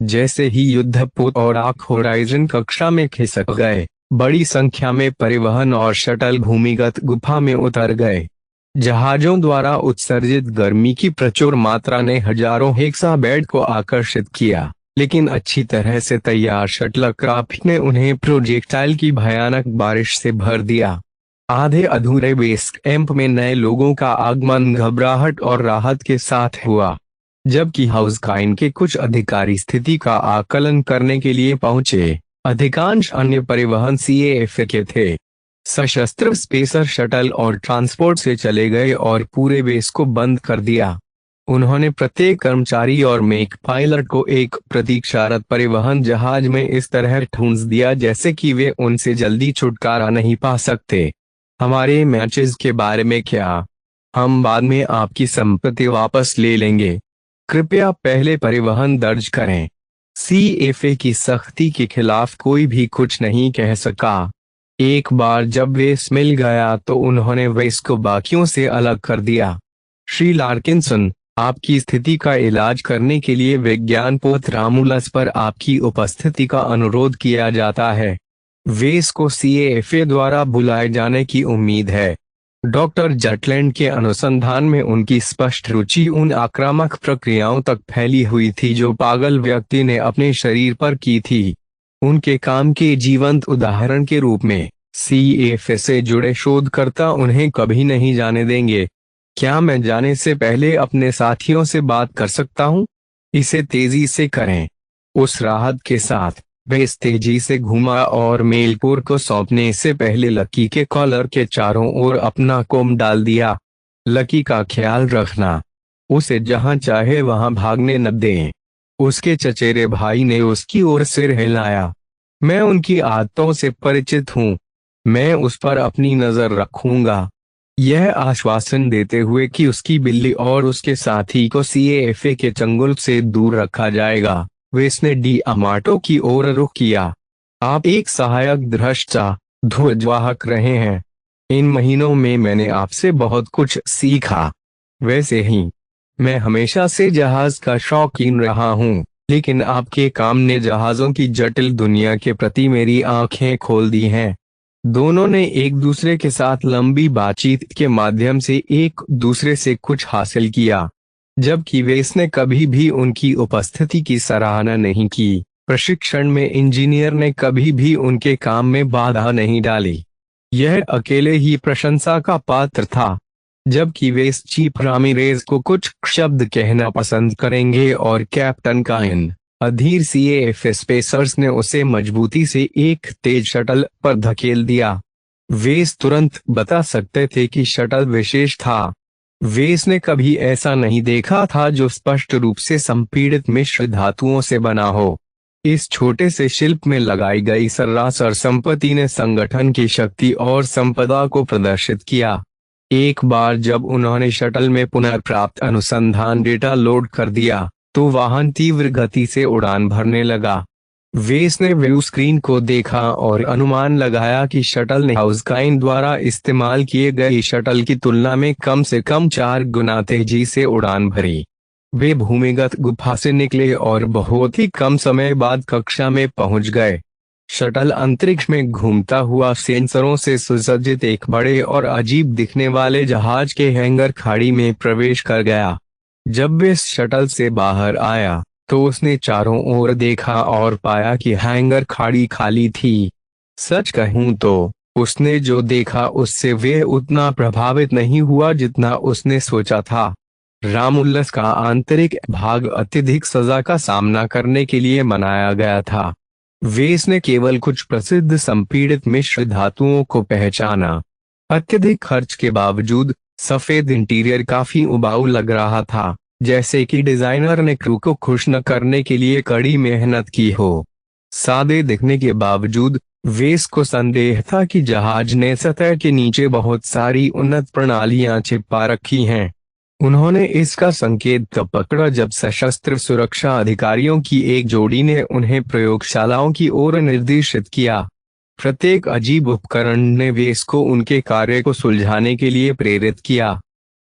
जैसे ही युद्धपोत और आर्क होराइजन कक्षा में खिसक गए, बड़ी संख्या में परिवहन और शटल भूमिगत गुफा में उतर गए। जहाजों द्वारा उत्सर्जित गर्मी की प्रचुर मात्रा ने हजारों हेक्साबेड को आकर्षित किया, लेकिन अच्छी तरह से तैयार शटलक्राफ्ट ने उन्हें प्रोजेक्टाइल की भयानक बारिश से भर दिया। आधे अधूरे बेस कैंप में नए लोगों का आगमन घबराहट और राहत के साथ हुआ। जबकि हाउस काइन के कुछ अधिकारी स्थिति का आकलन करने के लिए पहुंचे, अधिकांश अन्य परिवहन सीएफए के थे। सशस्त्र स्पेसर शटल और ट्रांसपोर्ट से चले गए और पूरे बेस को बंद कर दिया। उन्होंने प्रत्येक कर्मचारी और मेक पायलट को एक प्रतीक्षारत परिवहन जहाज में इस तरह ठूंस दिया जैसे कि वे उनसे जल्दी छुटकारा नहीं पा सकते। हमारे मैचेस के बारे में क्या? हम बाद में आपकी संपत्ति वापस ले लेंगे। कृपया पहले परिवहन दर्ज करें। सीएफए की सख्ती के खिलाफ कोई भी कुछ नहीं कह सका। एक बार जब वेस मिल गया तो उन्होंने वेस को बाकियों से अलग कर दिया। श्री लार्किंसन, आपकी स्थिति का इलाज करने के लिए विज्ञान पोत रामुलस पर आपकी उपस्थिति का अनुरोध किया जाता है। वेस को सीएफए द्वारा बुलाए जाने की उम्मीद है। डॉक्टर जटलैंड के अनुसंधान में उनकी स्पष्ट रुचि उन आक्रामक प्रक्रियाओं तक फैली हुई थी जो पागल व्यक्ति ने अपने शरीर पर की थी। उनके काम के जीवंत उदाहरण के रूप में सीएफए से जुड़े शोधकर्ता उन्हें कभी नहीं जाने देंगे। क्या मैं जाने से पहले अपने साथियों से बात कर सकता हूँ? इसे तेजी से करें। उस राहत के साथ बेस तेजी से घुमा और मेलपुर को सौंपने से पहले लकी के कॉलर के चारों ओर अपना कोम डाल दिया। लकी का ख्याल रखना, उसे जहां चाहे वहां भागने न दें। उसके चचेरे भाई ने उसकी ओर सिर हिलाया। मैं उनकी आदतों से परिचित हूँ। मैं उस पर अपनी नजर रखूंगा, यह आश्वासन देते हुए कि उसकी बिल्ली और उसके साथी को सीएफए के चंगुल से दूर रखा जाएगा। वेस ने डियामाटो की ओर रुख किया। आप एक सहायक दृष्टा ध्वजवाहक रहे हैं। इन महीनों में मैंने आपसे बहुत कुछ सीखा। वैसे ही मैं हमेशा से जहाज का शौकीन रहा हूँ, लेकिन आपके काम ने जहाजों की जटिल दुनिया के प्रति मेरी आंखें खोल दी हैं। दोनों ने एक दूसरे के साथ लंबी बातचीत के माध्यम से एक दूसरे से कुछ हासिल किया, जबकि वेस ने कभी भी उनकी उपस्थिति की सराहना नहीं की। प्रशिक्षण में इंजीनियर ने कभी भी उनके काम में बाधा नहीं डाली। यह अकेले ही प्रशंसा का पात्र था, जबकि वेस चीफ रामिरेज को कुछ शब्द कहना पसंद करेंगे और कैप्टन काइन अधीर सीएएफ स्पेसर्स ने उसे मजबूती से एक तेज शटल पर धकेल दिया। वेस तुरंत बता सकते थे कि शटल विशेष था। वेस ने कभी ऐसा नहीं देखा था जो स्पष्ट रूप से संपीड़ित मिश्र धातुओं से बना हो। इस छोटे से शिल्प में लगाई गई सरासर संपत्ति ने संगठन की शक्ति और संपदा को प्रदर्शित किया। एक बार जब उन्होंने शटल में पुनर्प्राप्त अनुसंधान डेटा लोड कर दिया, तो वाहन तीव्र गति से उड़ान भरने लगा। वेस ने व्यू स्क्रीन को देखा और अनुमान लगाया कि शटल ने हाउसकाइन द्वारा इस्तेमाल किए गए शटल की तुलना में कम से कम 4 गुना तेजी से उड़ान भरी। वे भूमिगत गुफा से निकले और बहुत ही कम समय बाद कक्षा में पहुंच गए। शटल अंतरिक्ष में घूमता हुआ सेंसरों से सुसज्जित एक बड़े और अजीब दिखने वाले जहाज के हैंगर खाड़ी में प्रवेश कर गया। जब वे शटल से बाहर आया, तो उसने चारों ओर देखा और पाया कि हैंगर खाड़ी खाली थी। सच कहूं तो उसने जो देखा उससे वे उतना प्रभावित नहीं हुआ जितना उसने सोचा था। रामुल्लस का आंतरिक भाग अत्यधिक सजा का सामना करने के लिए बनाया गया था। वेस ने केवल कुछ प्रसिद्ध संपीड़ित मिश्र धातुओं को पहचाना। अत्यधिक खर्च के बावजूद सफेद इंटीरियर काफी उबाऊ लग रहा था, जैसे कि डिजाइनर ने क्रू को खुश न करने के लिए कड़ी मेहनत की हो। सादे दिखने के बावजूद वेस को संदेह था कि जहाज ने सतह के नीचे बहुत सारी उन्नत प्रणालियां छिपा रखी हैं। उन्होंने इसका संकेत तब पकड़ा जब सशस्त्र सुरक्षा अधिकारियों की एक जोड़ी ने उन्हें प्रयोगशालाओं की ओर निर्देशित किया। प्रत्येक अजीब उपकरण ने वेस को उनके कार्य को सुलझाने के लिए प्रेरित किया।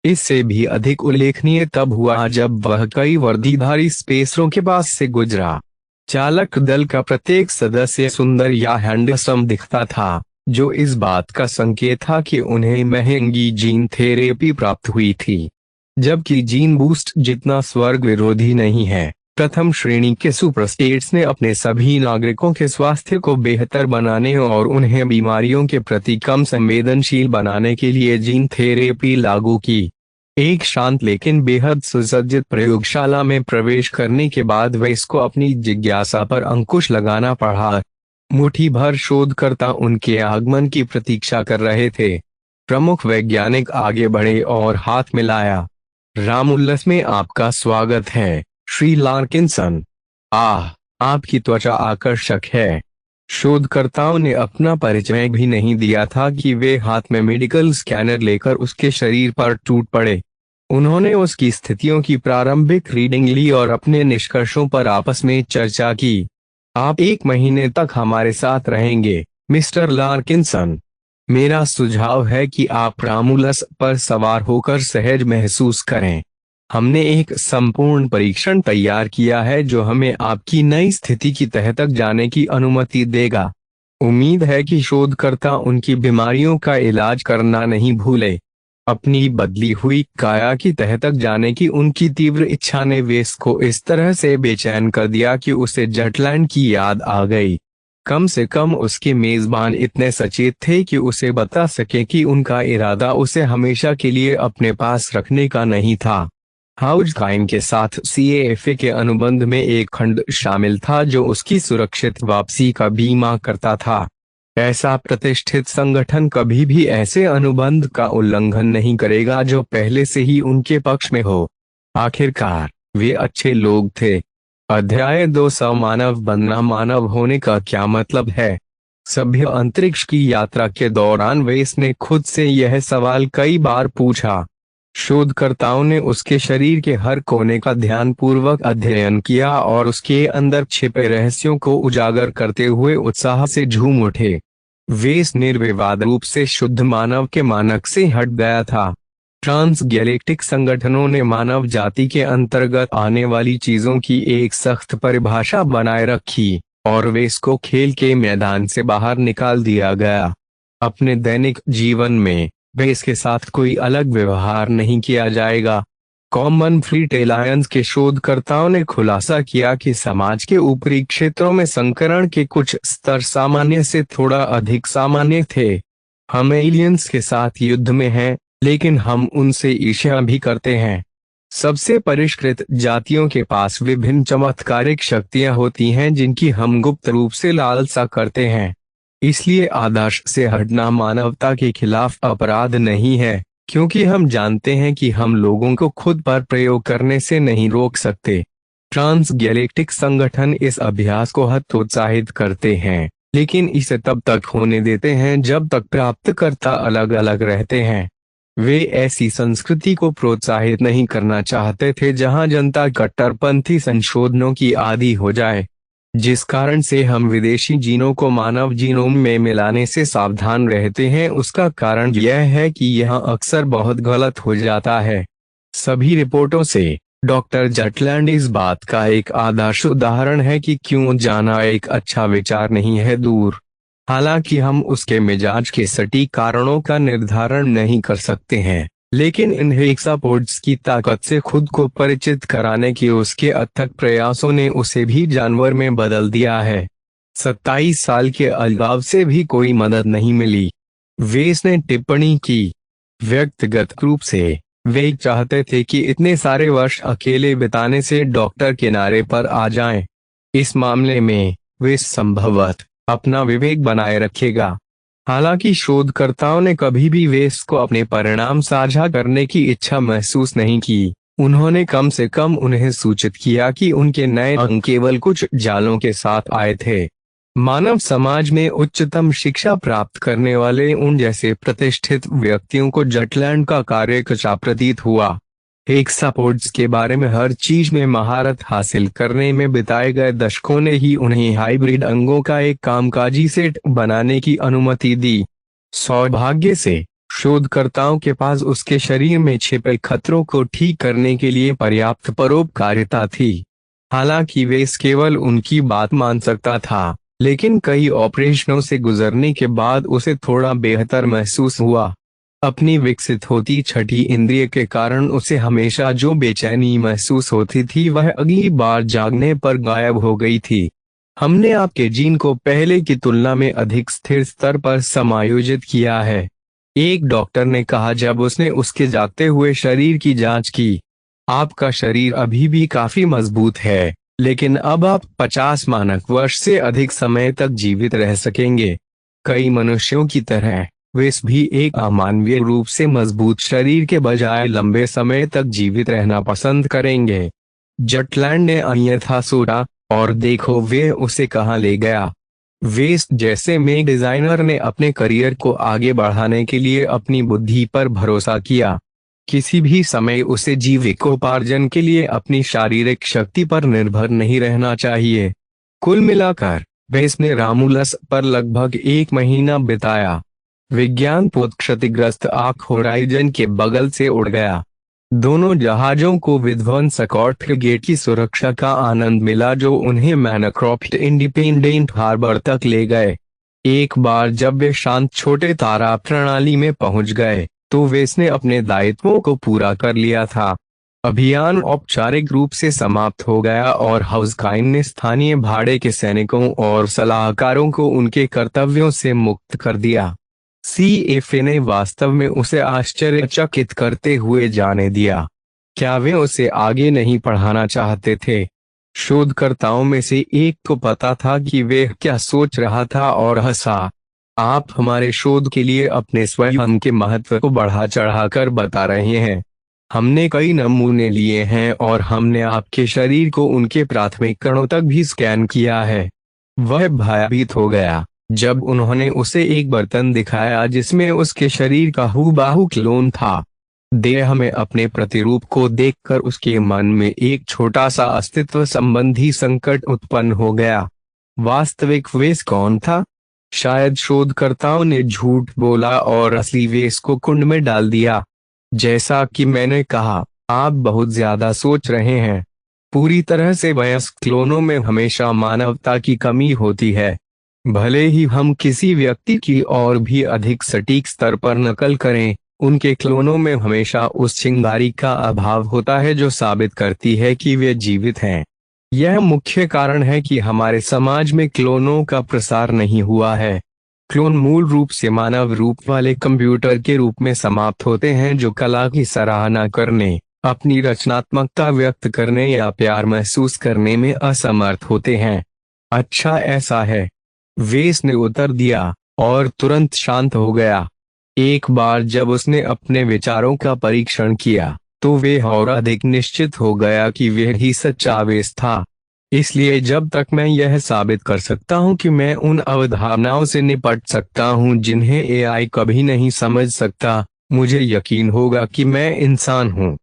इससे भी अधिक उल्लेखनीय तब हुआ जब वह कई वर्दीधारी स्पेसरों के पास से गुजरा। चालक दल का प्रत्येक सदस्य सुंदर या हैंडसम दिखता था, जो इस बात का संकेत था कि उन्हें महंगी जीन थेरेपी प्राप्त हुई थी, जबकि जीन बूस्ट जितना स्वर्ग विरोधी नहीं है। प्रथम श्रेणी के सुपरस्टेट्स ने अपने सभी नागरिकों के स्वास्थ्य को बेहतर बनाने और उन्हें बीमारियों के प्रति कम संवेदनशील बनाने के लिए जीन थेरेपी लागू की। एक शांत लेकिन बेहद सुसज्जित प्रयोगशाला में प्रवेश करने के बाद वेस को अपनी जिज्ञासा पर अंकुश लगाना पड़ा। मुट्ठी भर शोधकर्ता उनके आगमन की प्रतीक्षा कर रहे थे। प्रमुख वैज्ञानिक आगे बढ़े और हाथ मिलाया। रामुल्लस में आपका स्वागत है, श्री लार्किंसन। आपकी त्वचा आकर्षक है। शोधकर्ताओं ने अपना परिचय भी नहीं दिया था कि वे हाथ में मेडिकल स्कैनर लेकर उसके शरीर पर टूट पड़े। उन्होंने उसकी स्थितियों की प्रारंभिक रीडिंग ली और अपने निष्कर्षों पर आपस में चर्चा की। आप 1 महीने तक हमारे साथ रहेंगे, मिस्टर लार्किंसन। मेरा सुझाव है कि आप रामुलस पर सवार होकर सहज महसूस करें। हमने एक संपूर्ण परीक्षण तैयार किया है जो हमें आपकी नई स्थिति की तह तक जाने की अनुमति देगा। उम्मीद है कि शोधकर्ता उनकी बीमारियों का इलाज करना नहीं भूले। अपनी बदली हुई काया की तह तक जाने की उनकी तीव्र इच्छा ने वेस को इस तरह से बेचैन कर दिया कि उसे जटलैंड की याद आ गई। कम से कम उसके मेजबान इतने सचेत थे कि उसे बता सके कि उनका इरादा उसे हमेशा के लिए अपने पास रखने का नहीं था। हाउसकाइन के साथ सीएएफए के अनुबंध में एक खंड शामिल था जो उसकी सुरक्षित वापसी का बीमा करता था। ऐसा प्रतिष्ठित संगठन कभी भी ऐसे अनुबंध का उल्लंघन नहीं करेगा जो पहले से ही उनके पक्ष में हो। आखिरकार वे अच्छे लोग थे। अध्याय 2 मानव बनना। मानव होने का क्या मतलब है? सभ्य अंतरिक्ष की यात्रा के दौरान वेस ने खुद से यह सवाल कई बार पूछा। शोधकर्ताओं ने उसके शरीर के हर कोने का ध्यानपूर्वक अध्ययन किया और उसके अंदर छिपे रहस्यों को उजागर करते हुए उत्साह से झूम उठे। वेस निर्विवाद रूप से शुद्ध मानव के मानक से हट गया था। ट्रांस गैलेक्टिक संगठनों ने मानव जाति के अंतर्गत आने वाली चीजों की एक सख्त परिभाषा बनाए रखी और वेस को खेल के मैदान से बाहर निकाल दिया गया। अपने दैनिक जीवन में वेस के साथ कोई अलग व्यवहार नहीं किया जाएगा। कॉमनफ्लीट एलायंस के शोधकर्ताओं ने खुलासा किया कि समाज के ऊपरी क्षेत्रों में संकरण के कुछ स्तर सामान्य से थोड़ा अधिक सामान्य थे। हम एलियंस के साथ युद्ध में हैं, लेकिन हम उनसे ईर्ष्या भी करते हैं। सबसे परिष्कृत जातियों के पास विभिन्न चमत्कारिक शक्तियां होती हैं जिनकी हम गुप्त रूप से लालसा करते हैं। इसलिए आदर्श से हटना मानवता के खिलाफ अपराध नहीं है, क्योंकि हम जानते हैं कि हम लोगों को खुद पर प्रयोग करने से नहीं रोक सकते। ट्रांस गैलेक्टिक संगठन इस अभ्यास को हतोत्साहित करते हैं, लेकिन इसे तब तक होने देते हैं जब तक प्राप्तकर्ता अलग अलग रहते हैं। वे ऐसी संस्कृति को प्रोत्साहित नहीं करना चाहते थे जहां जनता कट्टरपंथी संशोधनों की आदी हो जाए। जिस कारण से हम विदेशी जीनों को मानव जीनोम में मिलाने से सावधान रहते हैं, उसका कारण यह है कि यह अक्सर बहुत गलत हो जाता है। सभी रिपोर्टों से डॉक्टर जटलैंड इस बात का एक आदर्श उदाहरण है कि क्यों जाना एक अच्छा विचार नहीं है दूर। हालांकि हम उसके मिजाज के सटीक कारणों का निर्धारण नहीं कर सकते हैं, लेकिन इन हेक्सापोड्स की ताकत से खुद को परिचित कराने के उसके अथक प्रयासों ने उसे भी जानवर में बदल दिया है। 27 साल के अलगाव से भी कोई मदद नहीं मिली, वेस ने टिप्पणी की। व्यक्तिगत रूप से वे चाहते थे कि इतने सारे वर्ष अकेले बिताने से डॉक्टर किनारे पर आ जाएं। इस मामले में वेस संभवतः अपना विवेक बनाए रखेगा। हालांकि शोधकर्ताओं ने कभी भी वेस को अपने परिणाम साझा करने की इच्छा महसूस नहीं की। उन्होंने कम से कम उन्हें सूचित किया कि उनके नए अंग केवल कुछ जालों के साथ आए थे। मानव समाज में उच्चतम शिक्षा प्राप्त करने वाले उन जैसे प्रतिष्ठित व्यक्तियों को जटलैंड का कार्य कच्चा प्रतीत हुआ। हेक्सापोड्स के बारे में हर चीज में महारत हासिल करने में बिताए गए दशकों ने ही उन्हें हाइब्रिड अंगों का एक कामकाजी सेट बनाने की अनुमति दी। सौभाग्य से शोधकर्ताओं के पास उसके शरीर में छिपे खतरों को ठीक करने के लिए पर्याप्त परोपकारिता थी। हालांकि वे केवल उनकी बात मान सकता था, लेकिन कई ऑपरेशनों से गुजरने के बाद उसे थोड़ा बेहतर महसूस हुआ। अपनी विकसित होती छठी इंद्रिय के कारण उसे हमेशा जो बेचैनी महसूस होती थी वह अगली बार जागने पर गायब हो गई थी। हमने आपके जीन को पहले की तुलना में अधिक स्थिर स्तर पर समायोजित किया है, एक डॉक्टर ने कहा जब उसने उसके जागते हुए शरीर की जांच की। आपका शरीर अभी भी काफी मजबूत है, लेकिन अब आप 50 मानक वर्ष से अधिक समय तक जीवित रह सकेंगे। कई मनुष्यों की तरह वे भी एक अमानवीय रूप से मजबूत शरीर के बजाय लंबे समय तक जीवित रहना पसंद करेंगे। जटलैंड ने अन्यथा सोचा, और देखो वे उसे कहां ले गया। वेस्ट जैसे में डिजाइनर ने अपने करियर को आगे बढ़ाने के लिए अपनी बुद्धि पर भरोसा किया। किसी भी समय उसे जीविकोपार्जन के लिए अपनी शारीरिक शक्ति पर निर्भर नहीं रहना चाहिए। कुल मिलाकर वेस्ट ने रामुलस पर लगभग 1 महीना बिताया। विज्ञान पोत क्षतिग्रस्त आर्क होराइजन के बगल से उड़ गया। दोनों जहाजों को विध्वंसक और फ्रिगेट की सुरक्षा का आनंद मिला जो उन्हें मैनक्रॉफ्ट इंडिपेंडेंट हार्बर तक ले गए। एक बार जब वे शांत छोटे तारा प्रणाली में पहुंच गए तो वेस ने अपने दायित्वों को पूरा कर लिया था। अभियान औपचारिक रूप से समाप्त हो गया और हाउसकाइन ने स्थानीय भाड़े के सैनिकों और सलाहकारों को उनके कर्तव्यों से मुक्त कर दिया। CFA ने वास्तव में उसे आश्चर्यचकित करते हुए जाने दिया। क्या वे उसे आगे नहीं पढ़ाना चाहते थे? शोधकर्ताओं में से एक को पता था कि वे क्या सोच रहा था और हंसा। आप हमारे शोध के लिए अपने स्वयं के महत्व को बढ़ा चढ़ाकर बता रहे हैं। हमने कई नमूने लिए हैं और हमने आपके शरीर को उनके प्राथमिक कणों तक भी स्कैन किया है। वह भयभीत हो गया जब उन्होंने उसे एक बर्तन दिखाया जिसमें उसके शरीर का हूबहू क्लोन था। देह में अपने प्रतिरूप को देखकर उसके मन में एक छोटा सा अस्तित्व संबंधी संकट उत्पन्न हो गया। वास्तविक वेश कौन था? शायद शोधकर्ताओं ने झूठ बोला और असली वेश को कुंड में डाल दिया। जैसा कि मैंने कहा, आप बहुत ज्यादा सोच रहे हैं। पूरी तरह से वयस्क क्लोनों में हमेशा मानवता की कमी होती है। भले ही हम किसी व्यक्ति की और भी अधिक सटीक स्तर पर नकल करें, उनके क्लोनों में हमेशा उस चिंगारी का अभाव होता है जो साबित करती है कि वे जीवित हैं। यह मुख्य कारण है कि हमारे समाज में क्लोनों का प्रसार नहीं हुआ है। क्लोन मूल रूप से मानव रूप वाले कंप्यूटर के रूप में समाप्त होते हैं जो कला की सराहना करने, अपनी रचनात्मकता व्यक्त करने या प्यार महसूस करने में असमर्थ होते हैं। अच्छा, ऐसा है, वेस ने उत्तर दिया और तुरंत शांत हो गया। एक बार जब उसने अपने विचारों का परीक्षण किया तो वे और अधिक निश्चित हो गया कि वह ही सच्चा वेस था। इसलिए जब तक मैं यह साबित कर सकता हूं कि मैं उन अवधारणाओं से निपट सकता हूं जिन्हें एआई कभी नहीं समझ सकता, मुझे यकीन होगा कि मैं इंसान हूं।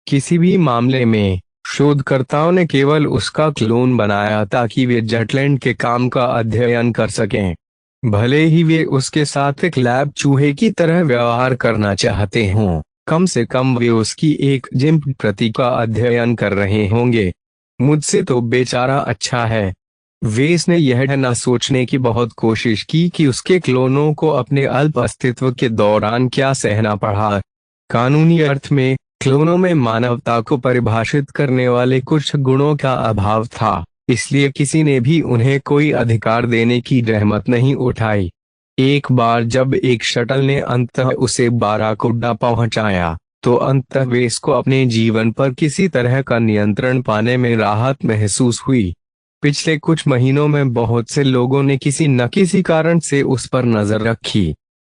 किसी भी मामले में शोधकर्ताओं ने केवल उसका क्लोन बनाया ताकि वे जेटलैंड के काम का अध्ययन कर सकें। भले ही वे उसके साथ एक लैब चूहे की तरह व्यवहार करना चाहते हों, कम से कम वे उसकी एक जिम्प प्रति का अध्ययन कर रहे होंगे। मुझसे तो बेचारा अच्छा है। वेस ने यह न सोचने की बहुत कोशिश की कि उसके क्लोनों को अपने अल्प अस्तित्व के दौरान क्या सहना पड़ा। कानूनी अर्थ में क्लोनों में मानवता को परिभाषित करने वाले कुछ गुणों का अभाव था, इसलिए किसी ने भी उन्हें कोई अधिकार देने की रहमत नहीं उठाई। एक बार जब एक शटल ने अंततः उसे बाराकुड्डा पहुंचाया, तो अंततः वेस को अपने जीवन पर किसी तरह का नियंत्रण पाने में राहत महसूस हुई। पिछले कुछ महीनों में बहुत से लोगों ने किसी न किसी कारण से उस पर नजर रखी।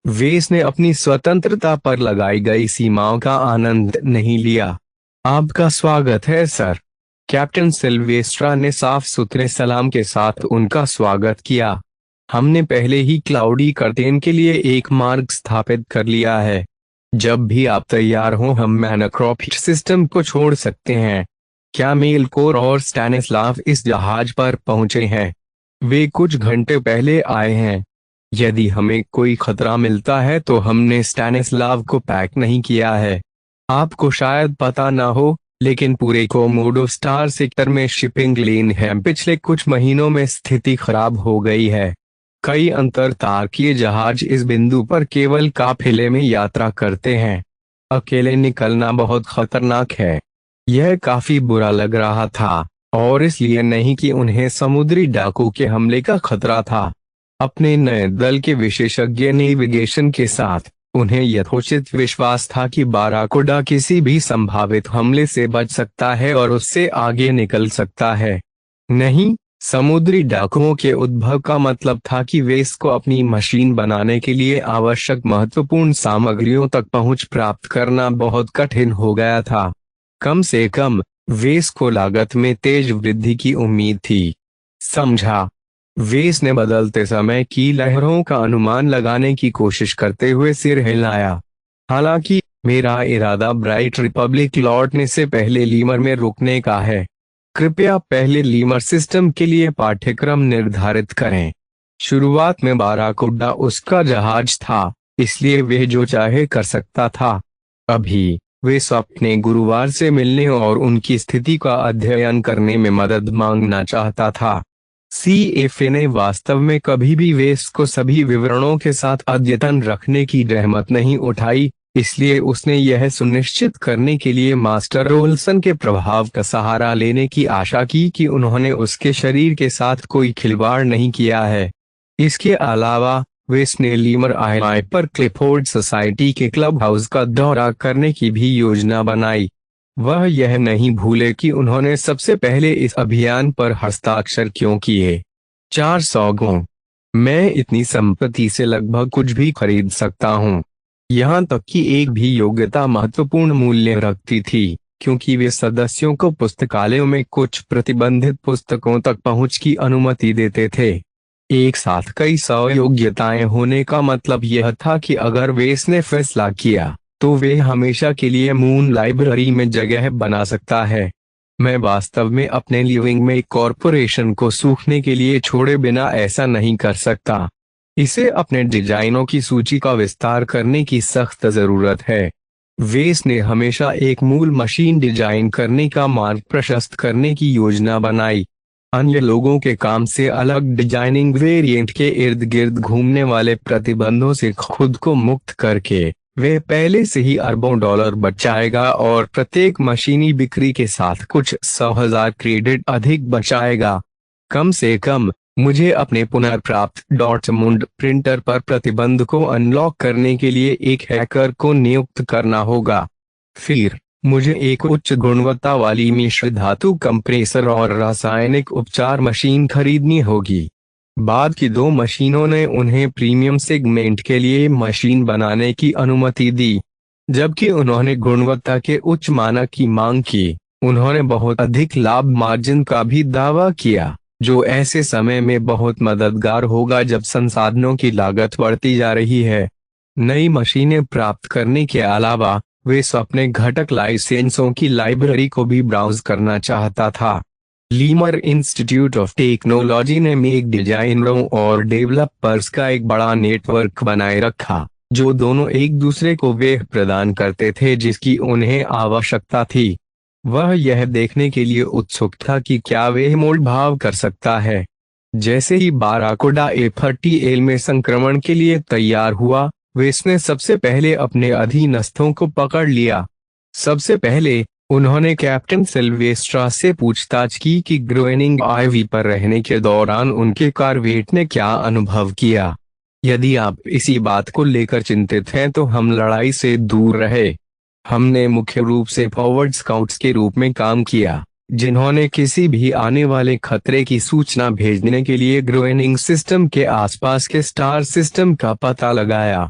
वेस ने अपनी स्वतंत्रता पर लगाई गई सीमाओं का आनंद नहीं लिया। आपका स्वागत है सर। कैप्टन सिल्वेस्ट्रा ने साफ सुथरे सलाम के साथ उनका स्वागत किया। हमने पहले ही क्लाउडी कर्टेन के लिए एक मार्ग स्थापित कर लिया है। जब भी आप तैयार हो हम मैनाक्रॉप सिस्टम को छोड़ सकते हैं। क्या मेलकोर और स्टैनिस्लाव इस जहाज पर पहुंचे हैं? वे कुछ घंटे पहले आए हैं। यदि हमें कोई खतरा मिलता है तो हमने स्टैनिस्लाव को पैक नहीं किया है। आपको शायद पता ना हो, लेकिन पूरे कोमोडो स्टार सेक्टर में शिपिंग लेन है। पिछले कुछ महीनों में स्थिति खराब हो गई है। कई अंतरतारकीय जहाज इस बिंदु पर केवल काफिले में यात्रा करते हैं। अकेले निकलना बहुत खतरनाक है। यह काफी बुरा लग रहा था, और इसलिए नहीं कि उन्हें समुद्री डाकू के हमले का खतरा था। अपने नए दल के विशेषज्ञ नेविगेशन के साथ उन्हें यथोचित विश्वास था कि बाराकुडा किसी भी संभावित हमले से बच सकता है और उससे आगे निकल सकता है। नहीं, समुद्री डाकुओं के उद्भव का मतलब था कि वेस को अपनी मशीन बनाने के लिए आवश्यक महत्वपूर्ण सामग्रियों तक पहुंच प्राप्त करना बहुत कठिन हो गया था। कम से कम वेस को लागत में तेज वृद्धि की उम्मीद थी। समझा? वेस ने बदलते समय की लहरों का अनुमान लगाने की कोशिश करते हुए सिर हिलाया। हालांकि मेरा इरादा ब्राइट रिपब्लिक लौटने से पहले लीमर में रुकने का है। कृपया पहले लीमर सिस्टम के लिए पाठ्यक्रम निर्धारित करें। शुरुआत में बाराकुड्डा उसका जहाज था, इसलिए वह जो चाहे कर सकता था। अभी वेस अपने गुरुवार से मिलने और उनकी स्थिति का अध्ययन करने में मदद मांगना चाहता था। सीएफए ने वास्तव में कभी भी वेस को सभी विवरणों के साथ अद्यतन रखने की रहमत नहीं उठाई, इसलिए उसने यह सुनिश्चित करने के लिए मास्टर ओल्सन के प्रभाव का सहारा लेने की आशा की कि उन्होंने उसके शरीर के साथ कोई खिलवाड़ नहीं किया है। इसके अलावा वेस ने लीमर आइलैंड पर क्लिफोर्ड सोसाइटी के क्लब हाउस का दौरा करने की भी योजना बनाई। वह यह नहीं भूले कि उन्होंने सबसे पहले इस अभियान पर हस्ताक्षर क्यों किए। 400 गुण। मैं इतनी संपत्ति से लगभग कुछ भी खरीद सकता हूँ। यहाँ तक कि एक भी योग्यता महत्वपूर्ण मूल्य रखती थी, क्योंकि वे सदस्यों को पुस्तकालयों में कुछ प्रतिबंधित पुस्तकों तक पहुँच की अनुमति देते थे। एक साथ कई 100 योग्यताएं होने का मतलब यह था कि अगर वेस ने फैसला किया तो वे हमेशा के लिए मून लाइब्रेरी में जगह बना सकता है। मैं वास्तव में अपने लिविंग में कॉरपोरेशन को सूखने के लिए छोड़े बिना ऐसा नहीं कर सकता। इसे अपने डिजाइनों की सूची का विस्तार करने की सख्त जरूरत है। वेस ने हमेशा एक मूल मशीन डिजाइन करने का मार्ग प्रशस्त करने की योजना बनाई। अन्य लोगों के काम से अलग डिजाइनिंग वेरिएंट के इर्द गिर्द घूमने वाले प्रतिबंधों से खुद को मुक्त करके वे पहले से ही अरबों डॉलर बचाएगा और प्रत्येक मशीनी बिक्री के साथ कुछ 100,000 क्रेडिट अधिक बचाएगा। कम से कम मुझे अपने पुनर्प्राप्त डॉर्टमुंड प्रिंटर पर प्रतिबंध को अनलॉक करने के लिए एक हैकर को नियुक्त करना होगा। फिर मुझे एक उच्च गुणवत्ता वाली मिश्र धातु कंप्रेसर और रासायनिक उपचार मशीन खरीदनी होगी। बाद की 2 मशीनों ने उन्हें प्रीमियम सेगमेंट के लिए मशीन बनाने की अनुमति दी। जबकि उन्होंने गुणवत्ता के उच्च मानक की मांग की, उन्होंने बहुत अधिक लाभ मार्जिन का भी दावा किया, जो ऐसे समय में बहुत मददगार होगा जब संसाधनों की लागत बढ़ती जा रही है। नई मशीनें प्राप्त करने के अलावा वे अपने घटक लाइसेंसों की लाइब्रेरी को भी ब्राउज करना चाहता था। लीमर इंस्टीट्यूट ऑफ टेक्नोलॉजी ने मेक डिजाइनरों और डेवलपर्स का एक बड़ा नेटवर्क बनाए रखा, जो दोनों एक दूसरे को वे प्रदान करते थे जिसकी उन्हें आवश्यकता थी। वह यह देखने के लिए उत्सुक था कि क्या वे मोल भाव कर सकता है। जैसे ही बाराकोडा A30L में संक्रमण के लिए तैयार हुआ, वेस ने सबसे पहले अपने अधीनस्थों को पकड़ लिया। सबसे पहले उन्होंने कैप्टन सिल्वेस्ट्रा से पूछताछ की कि ग्रोएनिंग आईवी पर रहने के दौरान उनके कारवेट ने क्या अनुभव किया। यदि आप इसी बात को लेकर चिंतित हैं तो हम लड़ाई से दूर रहे। हमने मुख्य रूप से फॉरवर्ड स्काउट्स के रूप में काम किया, जिन्होंने किसी भी आने वाले खतरे की सूचना भेजने के लिए ग्रोएनिंग सिस्टम के आसपास के स्टार सिस्टम का पता लगाया।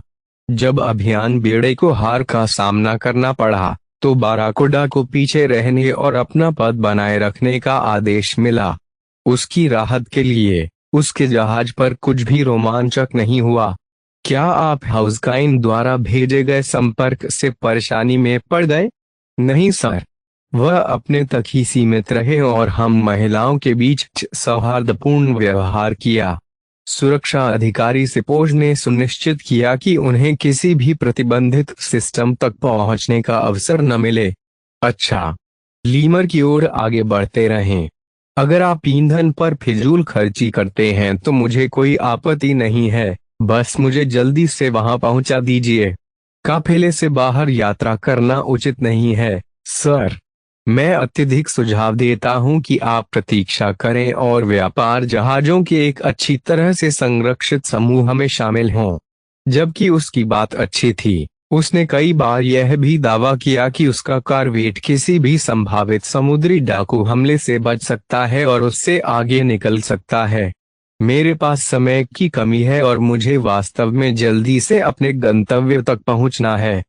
जब अभियान बेड़े को हार का सामना करना पड़ा, तो बाराकोडा को पीछे रहने और अपना पद बनाए रखने का आदेश मिला। उसकी राहत के लिए उसके जहाज पर कुछ भी रोमांचक नहीं हुआ। क्या आप हाउसकाइन द्वारा भेजे गए संपर्क से परेशानी में पड़ गए? नहीं सर, वह अपने तक ही सीमित रहे और हम महिलाओं के बीच सौहार्दपूर्ण व्यवहार किया। सुरक्षा अधिकारी सिपोज ने सुनिश्चित किया कि उन्हें किसी भी प्रतिबंधित सिस्टम तक पहुंचने का अवसर न मिले। अच्छा, लीमर की ओर आगे बढ़ते रहें। अगर आप ईंधन पर फिजूल खर्ची करते हैं तो मुझे कोई आपत्ति नहीं है, बस मुझे जल्दी से वहां पहुंचा दीजिए। काफिले से बाहर यात्रा करना उचित नहीं है, सर। मैं अत्यधिक सुझाव देता हूं कि आप प्रतीक्षा करें और व्यापार जहाजों के एक अच्छी तरह से संरक्षित समूह में शामिल हों। जबकि उसकी बात अच्छी थी, उसने कई बार यह भी दावा किया कि उसका कारवेट किसी भी संभावित समुद्री डाकू हमले से बच सकता है और उससे आगे निकल सकता है। मेरे पास समय की कमी है और मुझे वास्तव में जल्दी से अपने गंतव्य तक पहुंचना है।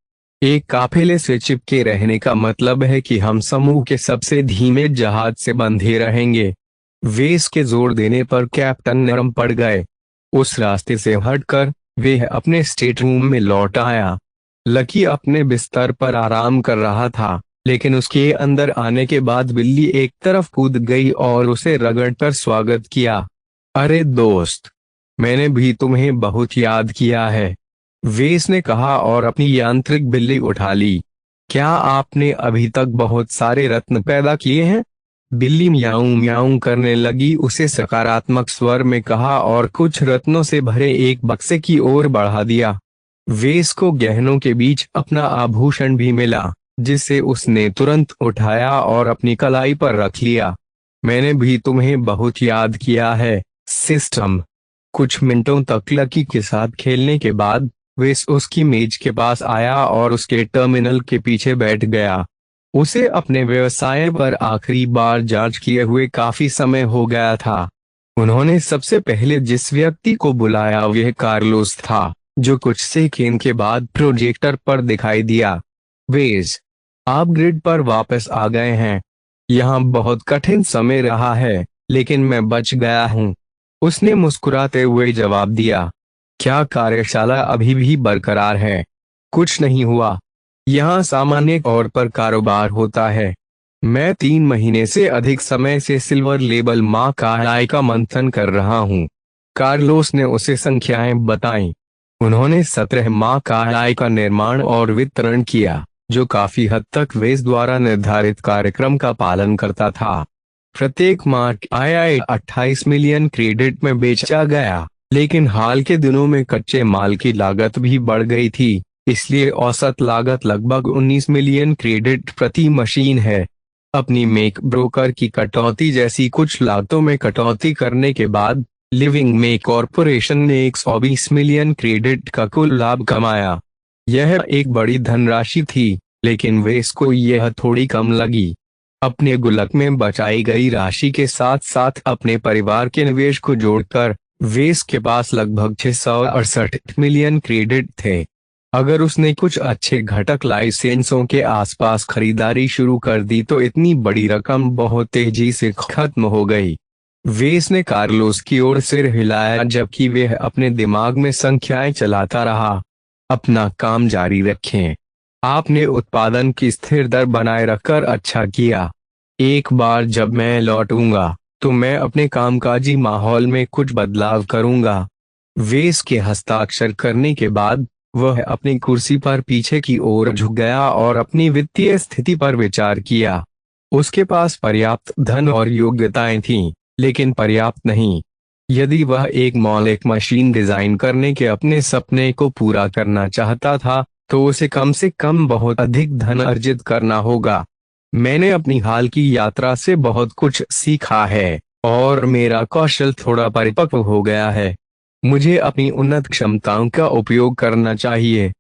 एक काफिले से चिपके रहने का मतलब है कि हम समूह के सबसे धीमे जहाज से बंधे रहेंगे। वेस के जोर देने पर कैप्टन नरम पड़ गए। उस रास्ते से हटकर वे अपने स्टेट रूम में लौट आया। लकी अपने बिस्तर पर आराम कर रहा था, लेकिन उसके अंदर आने के बाद बिल्ली एक तरफ कूद गई और उसे रगड़कर स्वागत किया। अरे दोस्त, मैंने भी तुम्हें बहुत याद किया है, वेस ने कहा और अपनी यांत्रिक बिल्ली उठा ली। क्या आपने अभी तक बहुत सारे रत्न पैदा किए हैं? बिल्ली म्याऊं म्याऊं करने लगी। उसे सकारात्मक स्वर में कहा और कुछ रत्नों से भरे एक बक्से की ओर बढ़ा दिया। वेस को गहनों के बीच अपना आभूषण भी मिला, जिसे उसने तुरंत उठाया और अपनी कलाई पर रख लिया। मैंने भी तुम्हें बहुत याद किया है, सिस्टम। कुछ मिनटों तक लकी के साथ खेलने के बाद वेस उसकी मेज के पास आया और उसके टर्मिनल के पीछे बैठ गया। उसे अपने व्यवसाय पर आखिरी बार जांच किए हुए काफी समय हो गया था। उन्होंने सबसे पहले जिस व्यक्ति को बुलाया वह कार्लोस था, जो कुछ सेकंड के बाद प्रोजेक्टर पर दिखाई दिया। वेस, आप ग्रिड पर वापस आ गए हैं। यहाँ बहुत कठिन समय रहा है, लेकिन मैं बच गया हूँ, उसने मुस्कुराते हुए जवाब दिया। क्या कार्यशाला अभी भी बरकरार है? कुछ नहीं हुआ। यहाँ सामान्य तौर पर कारोबार होता है। मैं 3 महीने से अधिक समय से सिल्वर लेबल माँ कार्लाई का मंथन कर रहा हूँ। कार्लोस ने उसे संख्याएं बताईं। उन्होंने 17 माँ कार्लाई का निर्माण और वितरण किया, जो काफी हद तक वेस द्वारा निर्धारित कार्यक्रम का पालन करता था। प्रत्येक मार्क आई 28 मिलियन क्रेडिट में बेचा गया, लेकिन हाल के दिनों में कच्चे माल की लागत भी बढ़ गई थी, इसलिए औसत लागत लगभग 19 मिलियन क्रेडिट प्रति मशीन है। अपनी मेक ब्रोकर की कटौती जैसी कुछ लागतों में कटौती करने के बाद लिविंग मे कॉरपोरेशन ने 120 मिलियन क्रेडिट का कुल लाभ कमाया। यह एक बड़ी धनराशि थी, लेकिन वेस को यह थोड़ी कम लगी। अपने गुल्लक में बचाई गई राशि के साथ साथ अपने परिवार के निवेश को जोड़कर वेस के पास लगभग 668 मिलियन क्रेडिट थे। अगर उसने कुछ अच्छे घटक लाइसेंसों के आसपास खरीदारी शुरू कर दी तो इतनी बड़ी रकम बहुत तेजी से खत्म हो गई। वेस ने कार्लोस की ओर सिर हिलाया जबकि वह अपने दिमाग में संख्याएं चलाता रहा। अपना काम जारी रखें। आपने उत्पादन की स्थिर दर बनाए रखकर अच्छा किया। एक बार जब मैं लौटूंगा तो मैं अपने कामकाजी माहौल में कुछ बदलाव करूंगा। वेस के हस्ताक्षर करने के बाद वह अपनी कुर्सी पर पीछे की ओर झुक गया और अपनी वित्तीय स्थिति पर विचार किया। उसके पास पर्याप्त धन और योग्यताएं थीं, लेकिन पर्याप्त नहीं। यदि वह एक मौलिक मशीन डिजाइन करने के अपने सपने को पूरा करना चाहता था, तो उसे कम से कम बहुत अधिक धन अर्जित करना होगा। मैंने अपनी हाल की यात्रा से बहुत कुछ सीखा है और मेरा कौशल थोड़ा परिपक्व हो गया है। मुझे अपनी उन्नत क्षमताओं का उपयोग करना चाहिए।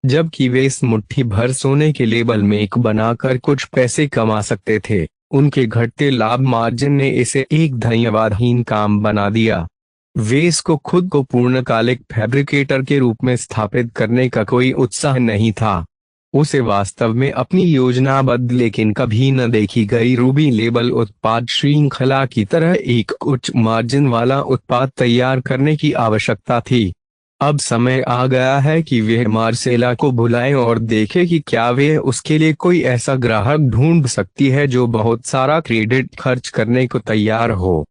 जबकि वे इस मुट्ठी भर सोने के लेबल में एक बनाकर कुछ पैसे कमा सकते थे, उनके घटते लाभ मार्जिन ने इसे एक धन्यवादहीन काम बना दिया। वेस को खुद को पूर्णकालिक फैब्रिकेटर के रूप में स्थापित करने का कोई उत्साह नहीं था। उसे वास्तव में अपनी योजनाबद्ध लेकिन कभी न देखी गई रूबी लेबल उत्पाद श्रृंखला की तरह एक उच्च मार्जिन वाला उत्पाद तैयार करने की आवश्यकता थी। अब समय आ गया है कि वह मार्सेला को बुलाए और देखे कि क्या वे उसके लिए कोई ऐसा ग्राहक ढूंढ सकती है जो बहुत सारा क्रेडिट खर्च करने को तैयार हो।